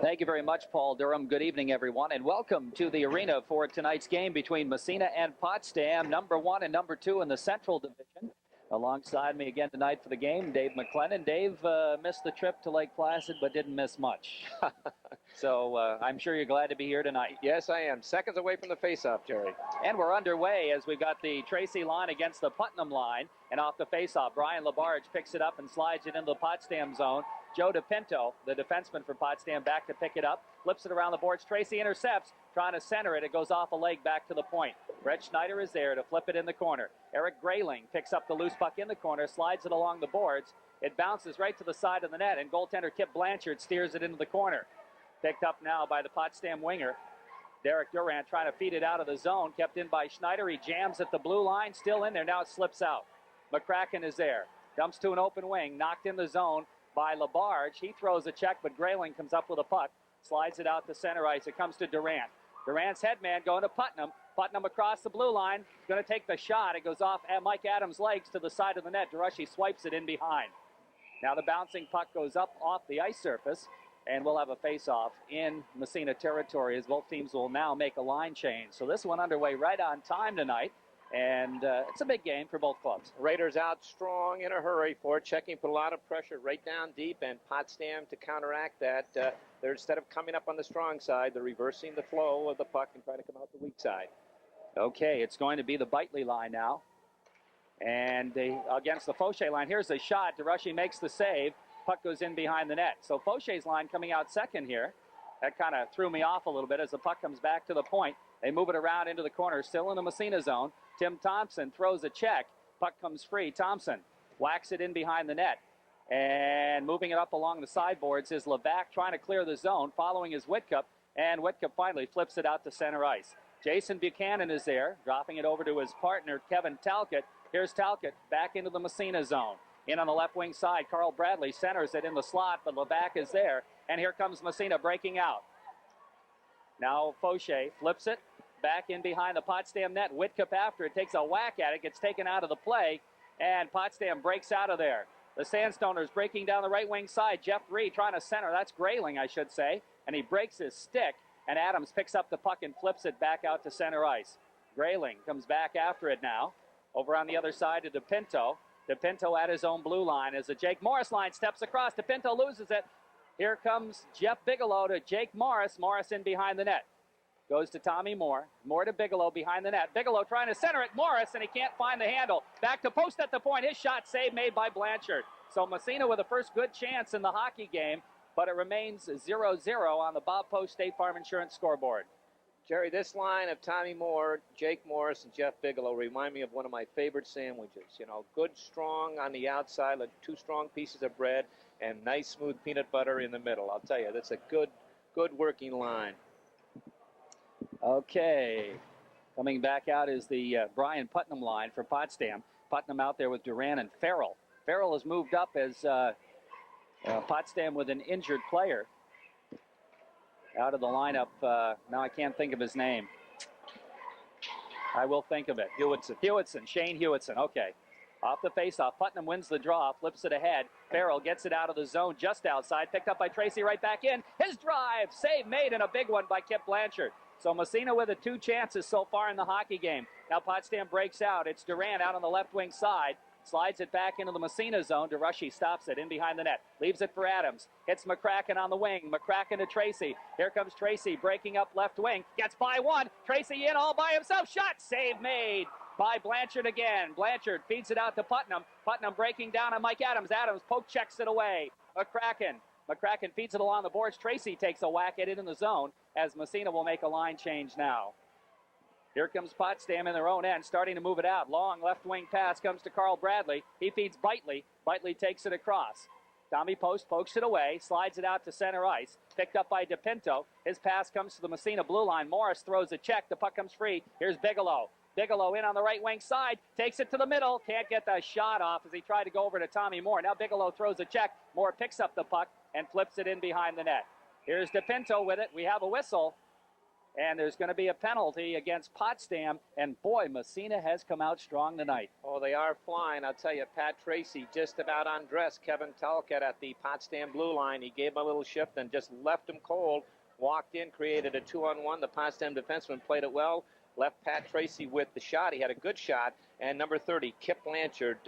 Thank you very much, Paul Durham. Good evening, everyone, and welcome to the arena for tonight's game between Massena and Potsdam, number 1 and number 2 in the Central Division. Alongside me again tonight for the game, Dave McLennan. Dave missed the trip to Lake Placid, but didn't miss much. So I'm sure you're glad to be here tonight. Yes, I am. Seconds away from the face-off, Jerry. And we're underway as we've got the Tracy line against the Putnam line. And off the face-off, Brian Labarge picks it up and slides it into the Potsdam zone. Joe DePinto, the defenseman for Potsdam, back to pick it up. Flips it around the boards. Tracy intercepts, trying to center it. It goes off a leg back to the point. Brett Schneider is there to flip it in the corner. Eric Grayling picks up the loose puck in the corner, slides it along the boards. It bounces right to the side of the net, and goaltender Kip Blanchard steers it into the corner. Picked up now by the Potsdam winger. Derek Durant trying to feed it out of the zone. Kept in by Schneider. He jams at the blue line. Still in there. Now it slips out. McCracken is there. Dumps to an open wing. Knocked in the zone by Labarge. He throws a check, but Grayling comes up with a puck. Slides it out to center ice. It comes to Durant. Durant's headman going to Putnam. Putnam across the blue line. Going to take the shot. It goes off at Mike Adams' legs to the side of the net. DeRushy swipes it in behind. Now the bouncing puck goes up off the ice surface. And we'll have a face-off in Massena territory as both teams will now make a line change. So this one underway right on time tonight. And it's a big game for both clubs. Raiders out strong in a hurry for checking, put a lot of pressure right down deep, and Potsdam to counteract that. They're instead of coming up on the strong side, they're reversing the flow of the puck and trying to come out the weak side. Okay, it's going to be the Bitely line now. And against the Fauché line, here's the shot. DeRushy makes the save. Puck goes in behind the net. So Fauché's line coming out second here. That kind of threw me off a little bit as the puck comes back to the point. They move it around into the corner, still in the Massena zone. Tim Thompson throws a check. Puck comes free. Thompson whacks it in behind the net. And moving it up along the sideboards is Levac trying to clear the zone, following is Whitcup. And Whitcup finally flips it out to center ice. Jason Buchanan is there, dropping it over to his partner, Kevin Talcott. Here's Talcott back into the Massena zone. In on the left wing side, Carl Bradley centers it in the slot, but Levac is there. And here comes Massena breaking out. Now Fauché flips it back in behind the Potsdam net. Whitcup after it, takes a whack at it, gets taken out of the play, and Potsdam breaks out of there. The Sandstoners breaking down the right wing side. Jeff Ree trying to center. That's Grayling, I should say. And he breaks his stick, and Adams picks up the puck and flips it back out to center ice. Grayling comes back after it now. Over on the other side to DePinto. DePinto at his own blue line as the Jake Morris line steps across. DePinto loses it. Here comes Jeff Bigelow to Jake Morris. Morris in behind the net. Goes to Tommy Moore. Moore to Bigelow behind the net. Bigelow trying to center it. Morris, and he can't find the handle. Back to post at the point. His shot save made by Blanchard. So Massena with the first good chance in the hockey game, but it remains 0-0 on the Bob Post State Farm Insurance scoreboard. Jerry, this line of Tommy Moore, Jake Morris, and Jeff Bigelow remind me of one of my favorite sandwiches. You know, good, strong on the outside, like 2 strong pieces of bread, and nice, smooth peanut butter in the middle. I'll tell you, that's a good working line. Okay. Coming back out is the Brian Putnam line for Potsdam. Putnam out there with Duran and Farrell. Farrell has moved up as Potsdam with an injured player. Out of the lineup, now I can't think of his name. I will think of it. Hewitson, Shane Hewitson, okay. Off the faceoff, Putnam wins the draw, flips it ahead. Farrell gets it out of the zone just outside, picked up by Tracy right back in. His drive, save made, and a big one by Kip Blanchard. So Massena with the 2 chances so far in the hockey game. Now Potsdam breaks out. It's Durant out on the left wing side. Slides it back into the Massena zone. DeRushy stops it in behind the net. Leaves it for Adams. Hits McCracken on the wing. McCracken to Tracy. Here comes Tracy breaking up left wing. Gets by one. Tracy in all by himself. Shot. Save made by Blanchard again. Blanchard feeds it out to Putnam. Putnam breaking down on Mike Adams. Adams poke checks it away. McCracken feeds it along the boards. Tracy takes a whack at it in the zone as Massena will make a line change now. Here comes Potsdam in their own end, starting to move it out. Long left wing pass comes to Carl Bradley. He feeds Bitely. Bitely takes it across. Tommy Post pokes it away, slides it out to center ice. Picked up by DePinto. His pass comes to the Massena blue line. Morris throws a check. The puck comes free. Here's Bigelow. Bigelow in on the right wing side. Takes it to the middle. Can't get the shot off as he tried to go over to Tommy Moore. Now Bigelow throws a check. Moore picks up the puck and flips it in behind the net. Here's DePinto with it. We have a whistle. And there's going to be a penalty against Potsdam. And boy, Massena has come out strong tonight. Oh, they are flying. I'll tell you, Pat Tracy just about undressed Kevin Talcott at the Potsdam blue line. He gave him a little shift and just left him cold. Walked in, created a 2-on-1. The Potsdam defenseman played it well. Left Pat Tracy with the shot. He had a good shot. And number 30, Kip Blanchard,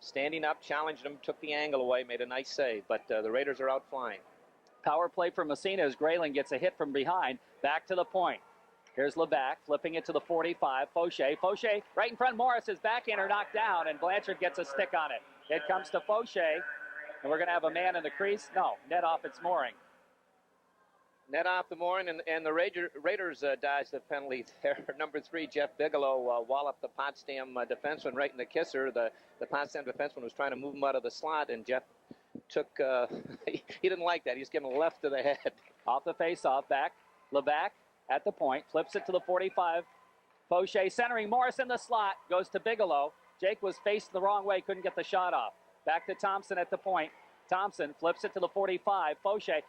standing up, challenged him, took the angle away, made a nice save. But the Raiders are out flying. Power play for Massena as Grayling gets a hit from behind. Back to the point. Here's Levac flipping it to the 45. Fauché right in front. Morris is backhander knocked down, and Blanchard gets a stick on it. It comes to Fauché, and we're going to have a man in the crease. No, net off its mooring. Net off the mooring, and the Raiders dodged the penalty there. Number 3, Jeff Bigelow, walloped the Potsdam defenseman right in the kisser. The Potsdam defenseman was trying to move him out of the slot, and Jeff took, he didn't like that. He was giving a left to the head. Off the face-off, back. Levac at the point, flips it to the 45. Fauché centering, Morris in the slot, goes to Bigelow. Jake was faced the wrong way, couldn't get the shot off. Back to Thompson at the point. Thompson flips it to the 45. Fauché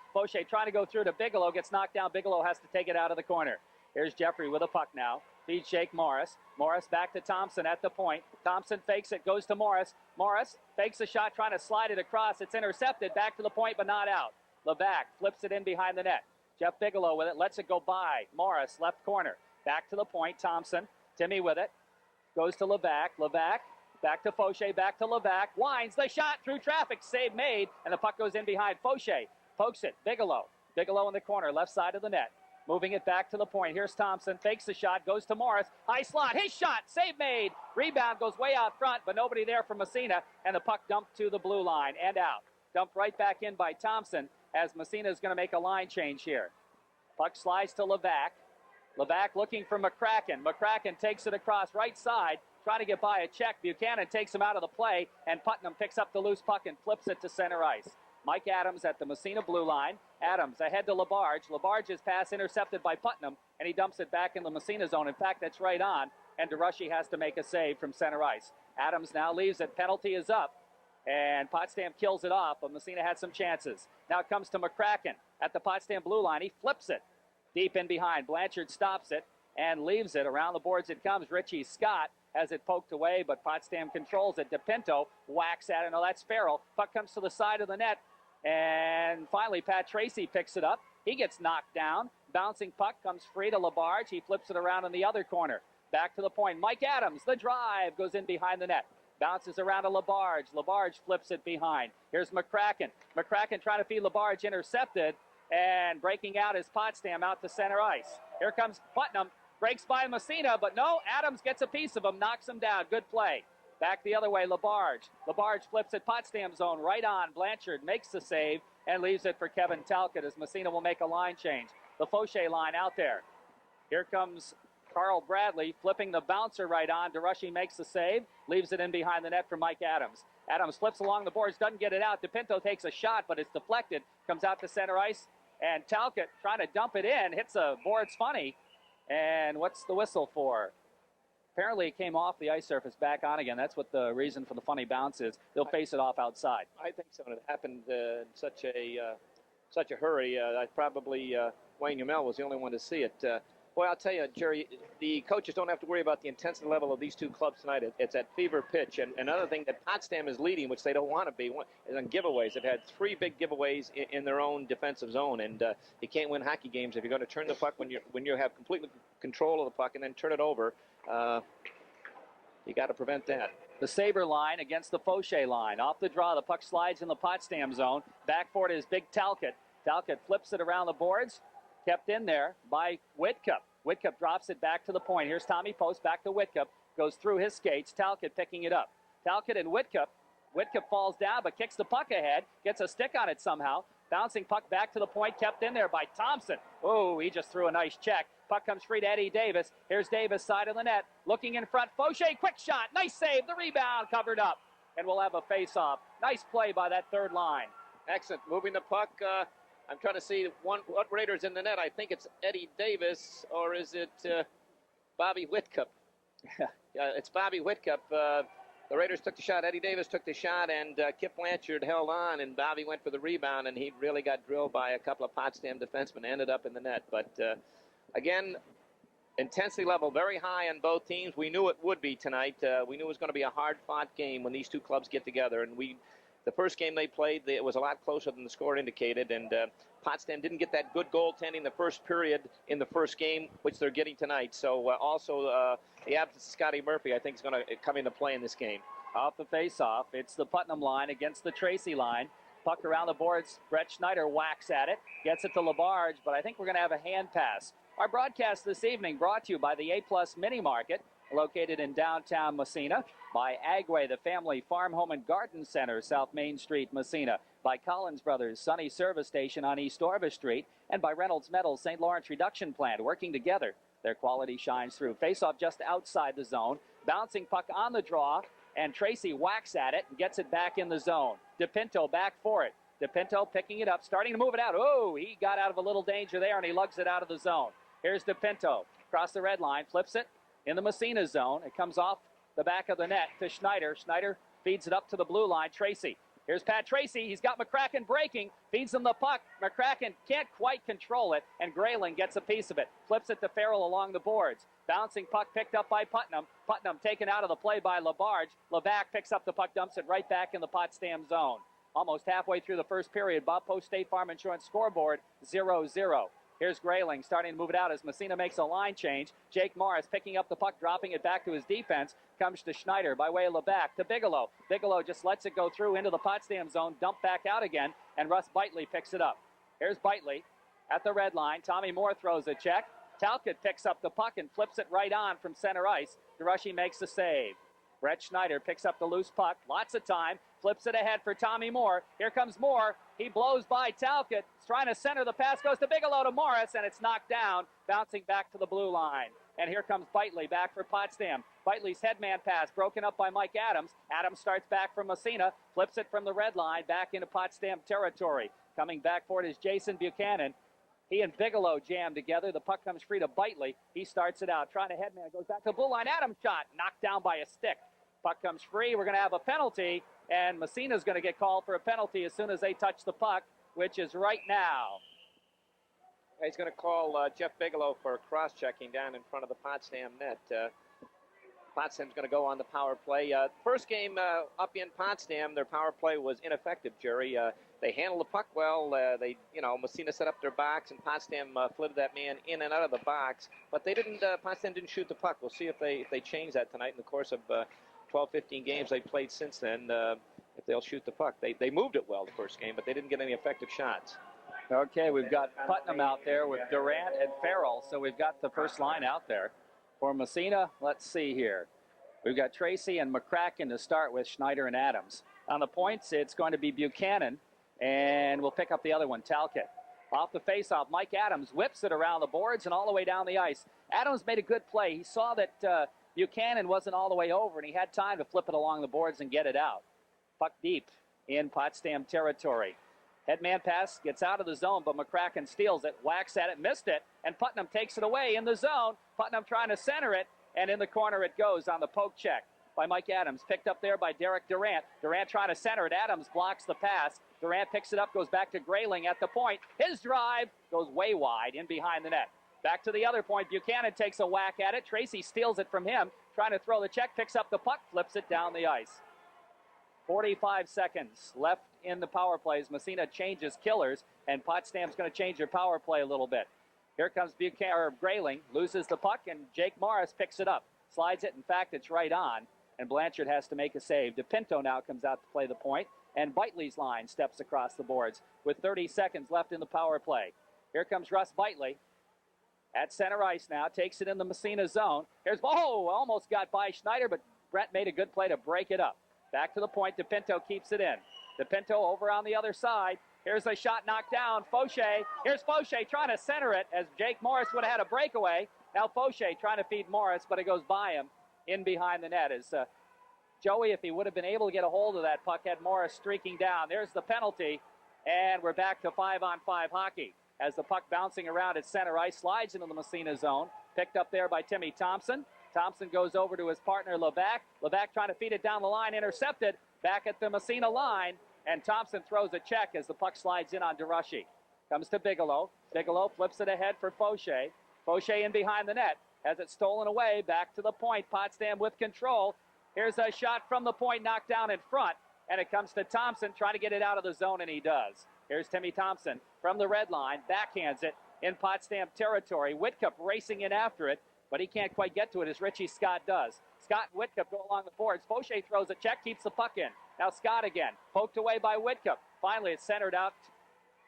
trying to go through to Bigelow, gets knocked down. Bigelow has to take it out of the corner. Here's Jeffrey with a puck now. Feeds Jake Morris. Morris back to Thompson at the point. Thompson fakes it, goes to Morris. Morris fakes a shot, trying to slide it across. It's intercepted, back to the point, but not out. Levac flips it in behind the net. Jeff Bigelow with it, lets it go by. Morris, left corner. Back to the point, Thompson. Timmy with it. Goes to Levac. Levac, back to Fauché, back to Levac. Winds the shot through traffic. Save made, and the puck goes in behind Fauché. Pokes it. Bigelow. Bigelow in the corner, left side of the net. Moving it back to the point. Here's Thompson. Fakes the shot. Goes to Morris. High slot. His shot. Save made. Rebound goes way out front, but nobody there for Massena. And the puck dumped to the blue line and out. Dumped right back in by Thompson as Massena is going to make a line change here. Puck slides to Levac. Levac looking for McCracken. McCracken takes it across right side. Trying to get by a check. Buchanan takes him out of the play. And Putnam picks up the loose puck and flips it to center ice. Mike Adams at the Massena blue line. Adams ahead to Labarge. Labarge's pass intercepted by Putnam, and he dumps it back in the Massena zone. In fact, that's right on, and DeRushy has to make a save from center ice. Adams now leaves it. Penalty is up, and Potsdam kills it off, but Massena had some chances. Now it comes to McCracken at the Potsdam blue line. He flips it deep in behind. Blanchard stops it and leaves it. Around the boards it comes. Richie Scott has it poked away, but Potsdam controls it. DePinto whacks at it. No, that's Farrell. Puck comes to the side of the net. And finally, Pat Tracy picks it up. He gets knocked down. Bouncing puck comes free to Labarge. He flips it around in the other corner. Back to the point. Mike Adams, the drive, goes in behind the net. Bounces around to Labarge. Labarge flips it behind. Here's McCracken. McCracken trying to feed Labarge, intercepted. And breaking out is Potsdam out to center ice. Here comes Putnam. Breaks by Massena, but no, Adams gets a piece of him, knocks him down. Good play. Back the other way, Labarge. Labarge flips it, Potsdam zone, right on. Blanchard makes the save and leaves it for Kevin Talcott as Massena will make a line change. The Fauché line out there. Here comes Carl Bradley flipping the bouncer right on. DeRushy makes the save, leaves it in behind the net for Mike Adams. Adams flips along the boards, doesn't get it out. DePinto takes a shot, but it's deflected. Comes out to center ice, and Talcott trying to dump it in. Hits a boards funny. And what's the whistle for? Apparently it came off the ice surface back on again. That's what the reason for the funny bounce is. They'll face it off outside. I think so. It happened in such a hurry. Probably Wayne Yamel was the only one to see it. Boy, I'll tell you, Jerry, the coaches don't have to worry about the intensity level of these two clubs tonight. It's at fever pitch. And another thing that Potsdam is leading, which they don't want to be, is on giveaways. They've had 3 big giveaways in their own defensive zone. And you can't win hockey games if you're going to turn the puck when you have complete control of the puck and then turn it over. You got to prevent that. The Sabre line against the Fauché line. Off the draw, the puck slides in the Potsdam zone. Back for it is Big Talcott. Talcott flips it around the boards. Kept in there by Whitcup. Whitcup drops it back to the point. Here's Tommy Post back to Whitcup. Goes through his skates. Talcott picking it up. Talcott and Whitcup. Whitcup falls down but kicks the puck ahead. Gets a stick on it somehow. Bouncing puck back to the point. Kept in there by Thompson. Oh, he just threw a nice check. Puck comes free to Eddie Davis. Here's Davis, side of the net. Looking in front. Fauché, quick shot. Nice save. The rebound covered up. And we'll have a face-off. Nice play by that third line. Excellent. Moving the puck. I'm trying to see what Raiders in the net. I think it's Eddie Davis, or is it Bobby Whitcup? It's Bobby Whitcup. The Raiders took the shot. Eddie Davis took the shot, and Kip Blanchard held on, and Bobby went for the rebound, and he really got drilled by a couple of Potsdam defensemen. Ended up in the net. But Again, intensity level very high on both teams. We knew it would be tonight. We knew it was going to be a hard-fought game when these two clubs get together. And the first game they played, it was a lot closer than the score indicated. And Potsdam didn't get that good goaltending the first period in the first game, which they're getting tonight. So also the absence of Scotty Murphy, I think, is going to come into play in this game. Off the face-off, it's the Putnam line against the Tracy line. Puck around the boards. Brett Schneider whacks at it, gets it to Labarge, but I think we're going to have a hand pass. Our broadcast this evening brought to you by the A-Plus Mini Market, located in downtown Massena, by Agway, the family farm, home, and garden center, South Main Street, Massena, by Collins Brothers, Sunny Service Station on East Orvis Street, and by Reynolds Metals St. Lawrence Reduction Plant. Working together, their quality shines through. Face-off just outside the zone. Bouncing puck on the draw, and Tracy whacks at it and gets it back in the zone. DePinto back for it. DePinto picking it up, starting to move it out. Oh, he got out of a little danger there, and he lugs it out of the zone. Here's DePinto, across the red line, flips it in the Massena zone. It comes off the back of the net to Schneider. Schneider feeds it up to the blue line. Tracy. Here's Pat Tracy. He's got McCracken breaking. Feeds him the puck. McCracken can't quite control it, and Grayling gets a piece of it. Flips it to Farrell along the boards. Bouncing puck picked up by Putnam. Putnam taken out of the play by Labarge. Levac picks up the puck, dumps it right back in the Potsdam zone. Almost halfway through the first period, Bob Post State Farm Insurance scoreboard 0-0. Here's Grayling starting to move it out as Massena makes a line change. Jake Morris picking up the puck, dropping it back to his defense. Comes to Schneider by way of Levac to Bigelow. Bigelow just lets it go through into the Potsdam zone, dump back out again, and Russ Bitely picks it up. Here's Bitely at the red line. Tommy Moore throws a check. Talcott picks up the puck and flips it right on from center ice. DeRushy makes the save. Brett Schneider picks up the loose puck. Lots of time. Flips it ahead for Tommy Moore. Here comes Moore. He blows by Talcott. He's trying to center. The pass goes to Bigelow to Morris, and it's knocked down, bouncing back to the blue line. And here comes Bitely back for Potsdam. Bitely's headman pass broken up by Mike Adams. Adams starts back from Massena. Flips it from the red line back into Potsdam territory. Coming back for it is Jason Buchanan. He and Bigelow jam together. The puck comes free to Bitely. He starts it out. Trying to headman. Goes back to the blue line. Adams shot. Knocked down by a stick. Puck comes free. We're going to have a penalty. And Massena's going to get called for a penalty as soon as they touch the puck, which is right now. He's going to call Jeff Bigelow for cross-checking down in front of the Potsdam net. Potsdam's going to go on the power play. First game up in Potsdam, their power play was ineffective, Jerry. They handled the puck well. Massena set up their box, and Potsdam flitted that man in and out of the box. But they didn't. Potsdam didn't shoot the puck. We'll see if they change that tonight in the course of 12-15 games they played since then. If they'll shoot the puck, they moved it well the first game, but they didn't get any effective shots. Okay, we've got Putnam out there with Durant and Farrell, so we've got the first line out there. For Massena, let's see here. We've got Tracy and McCracken to start with, Schneider and Adams. On the points, it's going to be Buchanan, and we'll pick up the other one, Talcott. Off the faceoff, Mike Adams whips it around the boards and all the way down the ice. Adams made a good play. He saw that Buchanan wasn't all the way over, and he had time to flip it along the boards and get it out. Puck deep in Potsdam territory. Headman pass gets out of the zone, but McCracken steals it, whacks at it, missed it, and Putnam takes it away in the zone. Putnam trying to center it, and in the corner it goes on the poke check by Mike Adams. Picked up there by Derek Durant. Durant trying to center it. Adams blocks the pass. Durant picks it up, goes back to Grayling at the point. His drive goes way wide in behind the net. Back to the other point. Buchanan takes a whack at it. Tracy steals it from him. Trying to throw the check, picks up the puck, flips it down the ice. 45 seconds left in the power plays. Massena changes killers, and Potsdam's going to change their power play a little bit. Here comes Grayling, loses the puck, and Jake Morris picks it up. Slides it. In fact, it's right on, and Blanchard has to make a save. DePinto now comes out to play the point, and Bitely's line steps across the boards with 30 seconds left in the power play. Here comes Russ Bitely at center ice now, takes it in the Massena zone. Almost got by Schneider, but Brett made a good play to break it up. Back to the point, DePinto keeps it in. DePinto over on the other side. Here's a shot knocked down. Fauché. Here's Fauché trying to center it as Jake Morris would have had a breakaway. Now Fauché trying to feed Morris, but it goes by him in behind the net. As Joey, if he would have been able to get a hold of that puck, had Morris streaking down. There's the penalty, and we're back to 5-on-5 hockey. As the puck bouncing around at center ice, slides into the Massena zone. Picked up there by Timmy Thompson. Thompson goes over to his partner, Levac. Levac trying to feed it down the line, intercepted. Back at the Massena line, and Thompson throws a check as the puck slides in on DeRushy. Comes to Bigelow. Bigelow flips it ahead for Fauché. Fauché in behind the net. Has it stolen away. Back to the point. Potsdam with control. Here's a shot from the point, knocked down in front. And it comes to Thompson, trying to get it out of the zone, and he does. Here's Timmy Thompson from the red line. Backhands it in Potsdam territory. Whitcup racing in after it, but he can't quite get to it as Richie Scott does. Scott and Whitcup go along the boards. Fauché throws a check, keeps the puck in. Now Scott again. Poked away by Whitcup. Finally, it's centered out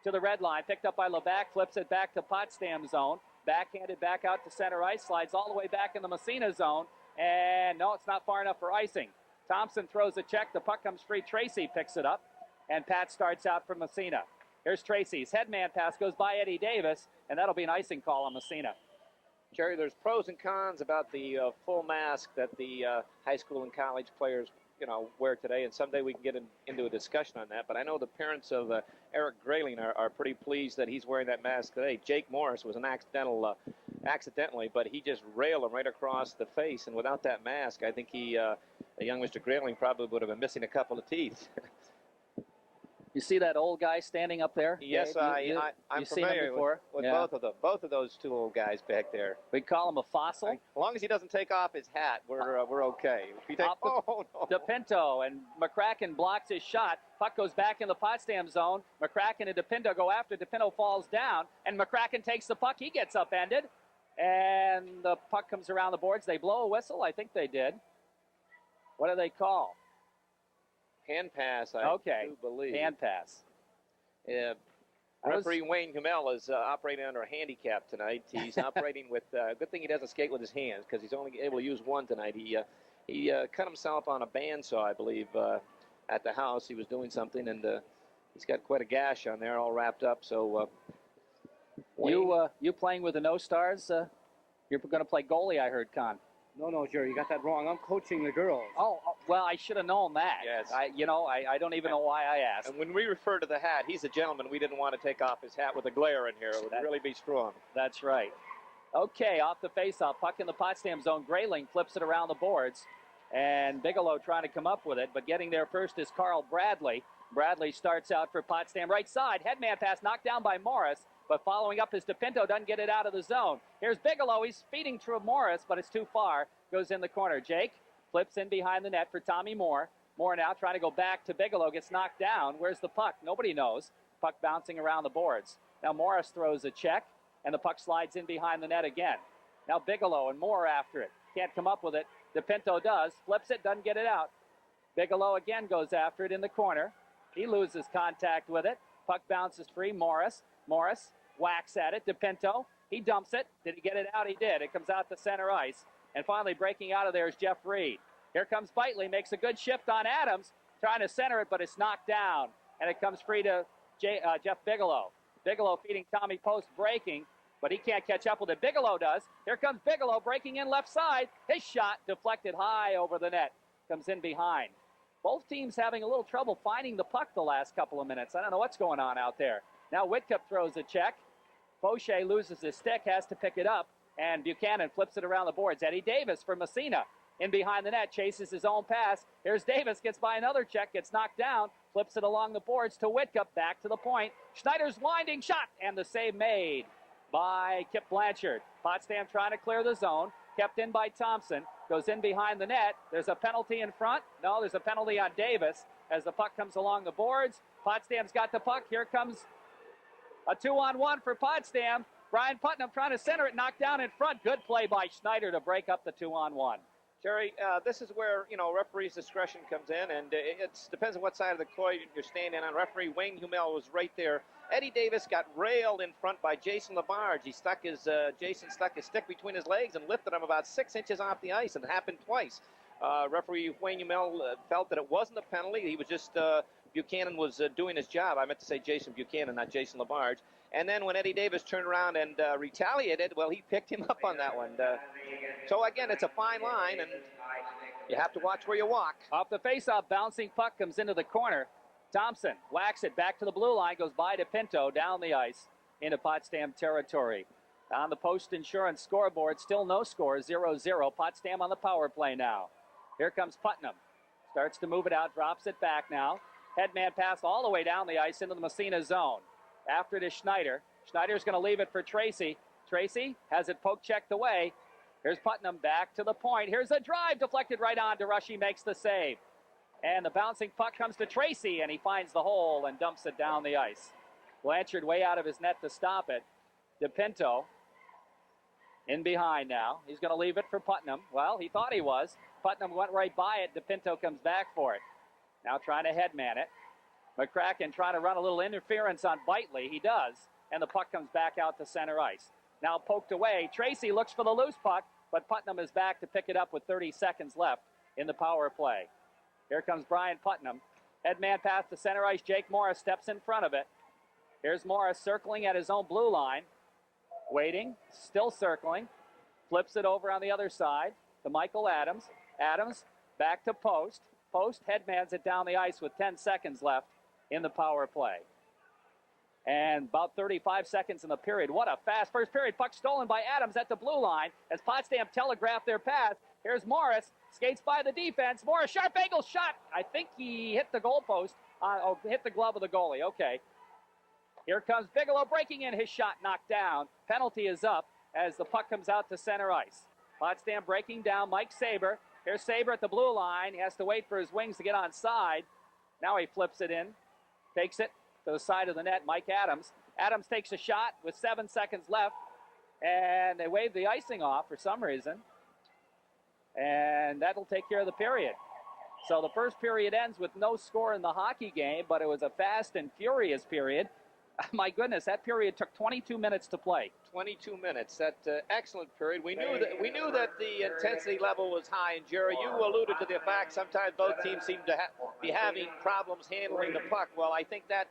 to the red line. Picked up by Levac. Flips it back to Potsdam zone. Backhanded back out to center ice. Slides all the way back in the Massena zone. And no, it's not far enough for icing. Thompson throws a check. The puck comes free. Tracy picks it up. And Pat starts out from Massena. Here's Tracy's headman pass. Goes by Eddie Davis. And that'll be an icing call on Massena. Jerry, there's pros and cons about the full mask that the high school and college players, wear today. And someday we can get into a discussion on that. But I know the parents of Eric Grayling are pretty pleased that he's wearing that mask today. Jake Morris was an accidentally, but he just railed him right across the face. And without that mask, I think young Mr. Grayling probably would have been missing a couple of teeth. You see that old guy standing up there? Yes, I'm familiar with both of them. Both of those two old guys back there. We call him a fossil. As long as he doesn't take off his hat, we're okay. If he takes, no. DePinto, and McCracken blocks his shot. Puck goes back in the Potsdam zone. McCracken and DePinto go after. DePinto falls down, and McCracken takes the puck. He gets upended, and the puck comes around the boards. They blow a whistle. I think they did. What do they call? Hand pass, I do believe. Hand pass. Referee Wayne Hummel is operating under a handicap tonight. He's operating with, good thing he doesn't skate with his hands because he's only able to use one tonight. He cut himself on a bandsaw, I believe, at the house. He was doing something, and he's got quite a gash on there, all wrapped up. So, you playing with the No Stars? You're going to play goalie, I heard, Con. No, Jerry, you got that wrong. I'm coaching the girls. Oh, well, I should have known that. Yes. I don't even know why I asked. And when we refer to the hat, he's a gentleman. We didn't want to take off his hat with a glare in here. It would really be strong. That's right. Okay, off the faceoff, puck in the Potsdam zone. Grayling flips it around the boards, and Bigelow trying to come up with it, but getting there first is Carl Bradley. Bradley starts out for Potsdam right side. Headman pass knocked down by Morris. But following up is DePinto, doesn't get it out of the zone. Here's Bigelow. He's feeding through Morris, but it's too far. Goes in the corner. Jake flips in behind the net for Tommy Moore. Moore now trying to go back to Bigelow. Gets knocked down. Where's the puck? Nobody knows. Puck bouncing around the boards. Now Morris throws a check, and the puck slides in behind the net again. Now Bigelow and Moore after it. Can't come up with it. DePinto does. Flips it, doesn't get it out. Bigelow again goes after it in the corner. He loses contact with it. Puck bounces free. Morris whacks at it. DePinto, he dumps it. Did he get it out? He did. It comes out to center ice. And finally breaking out of there is Jeff Reed. Here comes Bitely, makes a good shift on Adams, trying to center it, but it's knocked down. And it comes free to Jeff Bigelow. Bigelow feeding Tommy Post, breaking, but he can't catch up with it. Bigelow does. Here comes Bigelow breaking in left side. His shot deflected high over the net. Comes in behind. Both teams having a little trouble finding the puck the last couple of minutes. I don't know what's going on out there. Now Whitcup throws a check. Fauché loses his stick, has to pick it up, and Buchanan flips it around the boards. Eddie Davis for Massena in behind the net, chases his own pass. Here's Davis, gets by another check, gets knocked down, flips it along the boards to Whitcup, back to the point. Schneider's winding shot, and the save made by Kip Blanchard. Potsdam trying to clear the zone, kept in by Thompson, goes in behind the net. There's a penalty in front. No, there's a penalty on Davis as the puck comes along the boards. Potsdam's got the puck. Here comes a 2-on-1 for Potsdam. Brian Putnam trying to center it, knocked down in front. Good play by Schneider to break up the 2-on-1. Jerry, this is where, referee's discretion comes in, and it depends on what side of the coin you're standing on. Referee Wayne Hummel was right there. Eddie Davis got railed in front by Jason Labarge. Jason stuck his stick between his legs and lifted him about 6 inches off the ice, and it happened twice. Referee Wayne Hummel felt that it wasn't a penalty. He was just, Buchanan was doing his job. I meant to say Jason Buchanan, not Jason Labarge. And then when Eddie Davis turned around and retaliated, well, he picked him up on that one. So, again, it's a fine line, and you have to watch where you walk. Off the faceoff, bouncing puck comes into the corner. Thompson whacks it back to the blue line, goes by to Pinto, down the ice into Potsdam territory. On the Post Insurance scoreboard, still no score, 0-0. Potsdam on the power play now. Here comes Putnam. Starts to move it out, drops it back now. Headman pass all the way down the ice into the Massena zone. After it is Schneider. Schneider's going to leave it for Tracy. Tracy has it poke checked away. Here's Putnam back to the point. Here's a drive deflected right on. DeRushy makes the save. And the bouncing puck comes to Tracy, and he finds the hole and dumps it down the ice. Blanchard way out of his net to stop it. DePinto in behind now. He's going to leave it for Putnam. Well, he thought he was. Putnam went right by it. DePinto comes back for it. Now trying to headman it. McCracken trying to run a little interference on Bitely. He does. And the puck comes back out to center ice. Now poked away. Tracy looks for the loose puck, but Putnam is back to pick it up with 30 seconds left in the power play. Here comes Brian Putnam. Headman pass to center ice. Jake Morris steps in front of it. Here's Morris circling at his own blue line. Waiting, still circling. Flips it over on the other side to Michael Adams. Adams back to Post. Post headmans it down the ice with 10 seconds left in the power play. And about 35 seconds in the period. What a fast first period. Puck stolen by Adams at the blue line as Potsdam telegraphed their pass. Here's Morris. Skates by the defense. Morris, sharp angle shot. I think he hit the goalpost. Hit the glove of the goalie. Okay. Here comes Bigelow breaking in. His shot knocked down. Penalty is up as the puck comes out to center ice. Potsdam breaking down. Mike Saber. Here's Saber at the blue line. He has to wait for his wings to get on side. Now he flips it in. Takes it to the side of the net. Mike Adams. Adams takes a shot with 7 seconds left. And they wave the icing off for some reason. And that'll take care of the period. So the first period ends with no score in the hockey game, but it was a fast and furious period. My goodness, that period took 22 minutes to play. 22 minutes. That excellent period. We knew that the intensity level was high. And Jerry, you alluded to the fact sometimes both teams seem to be having problems handling the puck. Well, I think that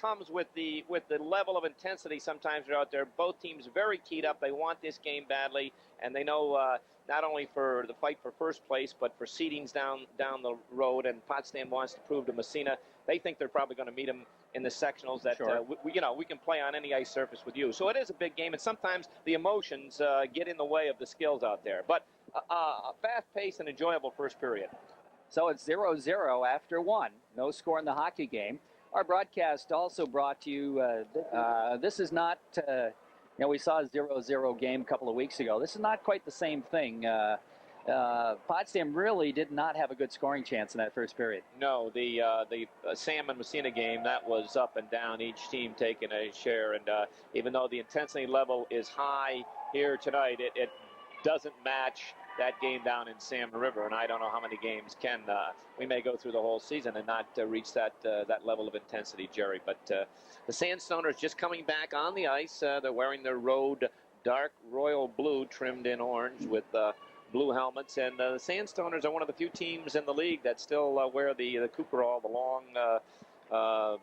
comes with the level of intensity sometimes they're out there. Both teams very keyed up. They want this game badly, and they know not only for the fight for first place, but for seedings down the road. And Potsdam wants to prove to Massena they think they're probably going to meet them in the sectionals. That sure. We can play on any ice surface with you. So it is a big game, and sometimes the emotions get in the way of the skills out there. But a fast-paced and enjoyable first period. So it's 0-0 after one. No score in the hockey game. Our broadcast also brought to you, this is not, we saw a 0-0 game a couple of weeks ago. This is not quite the same thing. Potsdam really did not have a good scoring chance in that first period. No, the Sam and Massena game, that was up and down, each team taking a share. And even though the intensity level is high here tonight, it doesn't match that game down in Salmon River, and I don't know how many games we may go through the whole season and not reach that level of intensity, Jerry. But the Sandstoners just coming back on the ice. They're wearing their road dark royal blue trimmed in orange with blue helmets, and the Sandstoners are one of the few teams in the league that still wear the Cooperall, the long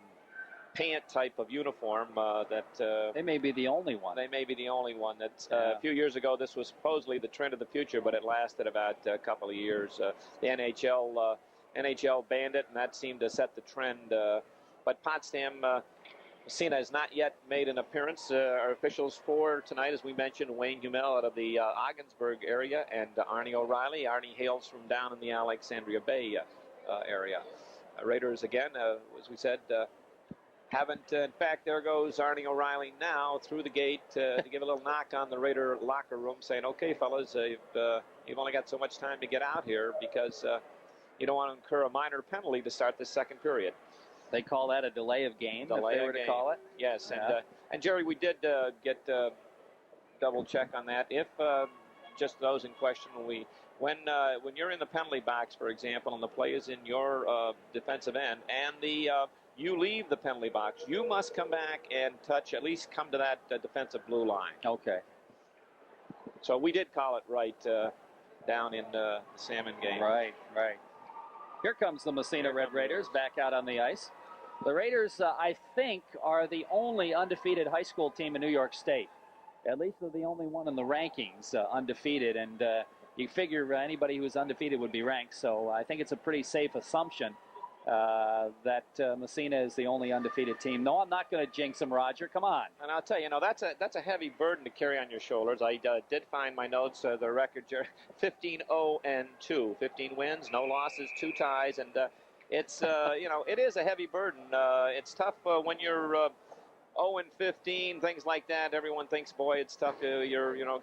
pant type of uniform. They may be the only one. They may be the only one. A few years ago, this was supposedly the trend of the future, but it lasted about a couple of years. The NHL banned it, and that seemed to set the trend. But Potsdam, Massena has not yet made an appearance. Our officials for tonight, as we mentioned, Wayne Humel out of the Ogdensburg area, and Arnie O'Reilly. Arnie hails from down in the Alexandria Bay area. Raiders, again, as we said, haven't. In fact, there goes Arnie O'Reilly now through the gate to give a little knock on the Raider locker room, saying, okay, fellas, you've only got so much time to get out here because you don't want to incur a minor penalty to start the second period. They call that a delay of game, if they were to call it? Yes, and Jerry, we did get double check on that. If just those in question, when you're in the penalty box, for example, and the play is in your defensive end, and you leave the penalty box, you must come back and at least come to that defensive blue line. Okay. So we did call it right down in the Salmon game. Right. Here comes the Massena Red Raiders back out on the ice. The Raiders, I think, are the only undefeated high school team in New York State. At least they're the only one in the rankings undefeated. And you figure anybody who's undefeated would be ranked. So I think it's a pretty safe assumption that Massena is the only undefeated team. No, I'm not going to jinx them, Roger. Come on. And I'll tell you, that's a heavy burden to carry on your shoulders. I did find my notes, the record, 15-0-2, 15 wins, no losses, 2 ties, and it's it is a heavy burden. It's tough when you're 0-15, things like that. Everyone thinks, boy, it's tough to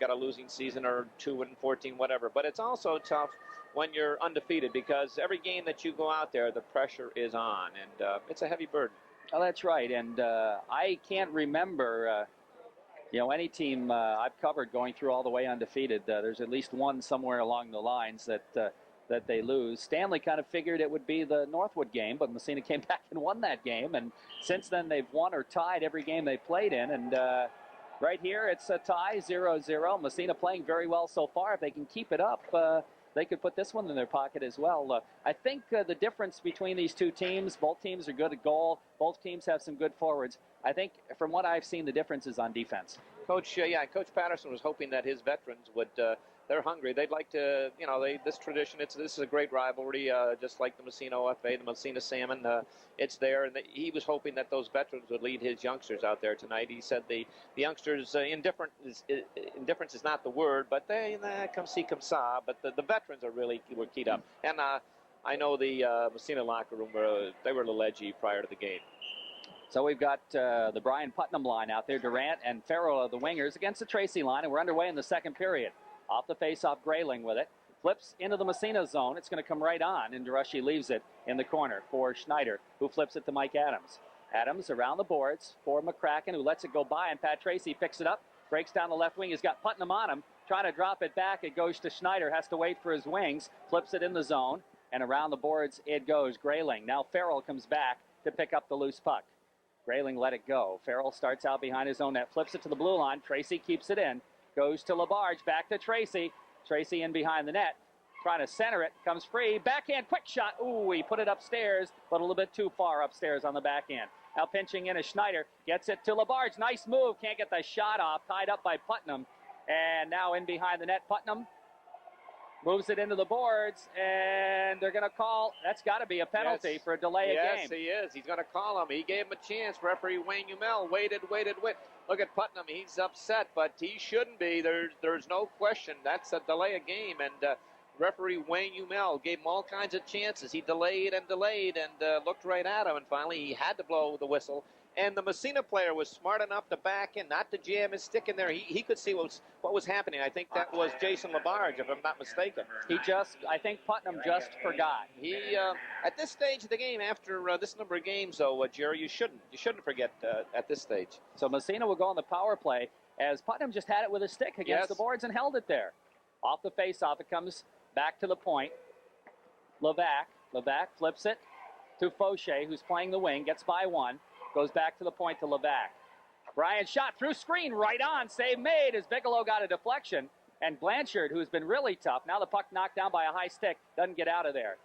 got a losing season or 2-14, whatever. But it's also tough when you're undefeated because every game that you go out there, the pressure is on, and it's a heavy burden. Oh, that's right. And I can't remember, any team I've covered going through all the way undefeated. There's at least one somewhere along the lines that they lose. Stanley kind of figured it would be the Northwood game, but Massena came back and won that game. And since then, they've won or tied every game they played in. And right here, it's a tie, 0-0. Massena playing very well so far. If they can keep it up, they could put this one in their pocket as well. I think the difference between these two teams, both teams are good at goal. Both teams have some good forwards. I think from what I've seen, the difference is on defense. Coach Patterson was hoping that his veterans would, they're hungry. They'd like to, this tradition, this is a great rivalry, just like the Massena OFA, the Massena Salmon, it's there. And he was hoping that those veterans would lead his youngsters out there tonight. He said the youngsters, indifference is not the word, but they come see, come saw. But the veterans were keyed up. And I know the Massena locker room, they were a little edgy prior to the game. So we've got the Brian Putnam line out there. Durant and Farrell are the wingers against the Tracy line, and we're underway in the second period. Off the face-off, Grayling with it. Flips into the Massena zone. It's going to come right on, and Derushi leaves it in the corner for Schneider, who flips it to Mike Adams. Adams around the boards for McCracken, who lets it go by, and Pat Tracy picks it up, breaks down the left wing. He's got Putnam on him, trying to drop it back. It goes to Schneider, has to wait for his wings, flips it in the zone, and around the boards it goes. Grayling. Now Farrell comes back to pick up the loose puck. Grayling let it go. Farrell starts out behind his own net, flips it to the blue line. Tracy keeps it in. Goes to Labarge, back to Tracy. Tracy in behind the net. Trying to center it. Comes free. Backhand, quick shot. Ooh, he put it upstairs, but a little bit too far upstairs on the backhand. Now pinching in is Schneider. Gets it to Labarge. Nice move. Can't get the shot off. Tied up by Putnam. And now in behind the net, Putnam moves it into the boards, and they're going to call. That's got to be a penalty for a delay of game. Yes, he is. He's going to call him. He gave him a chance. Referee Wayne Umel waited. Look at Putnam. He's upset, but he shouldn't be. There's no question. That's a delay of game, and referee Wayne Umel gave him all kinds of chances. He delayed and looked right at him, and finally he had to blow the whistle. And the Massena player was smart enough to back in, not to jam his stick in there. He could see what was happening. I think that was Jason Labarge, if I'm not mistaken. I think Putnam just forgot. He at this stage of the game, after this number of games, though, Jerry, you shouldn't forget at this stage. So Massena will go on the power play as Putnam just had it with a stick against the boards and held it there. Off the face-off, it comes back to the point. Levac flips it to Fauché, who's playing the wing, gets by one. Goes back to the point to Levac. Bryan shot through screen, right on. Save made as Bigelow got a deflection. And Blanchard, who's been really tough, now the puck knocked down by a high stick, doesn't get out of there.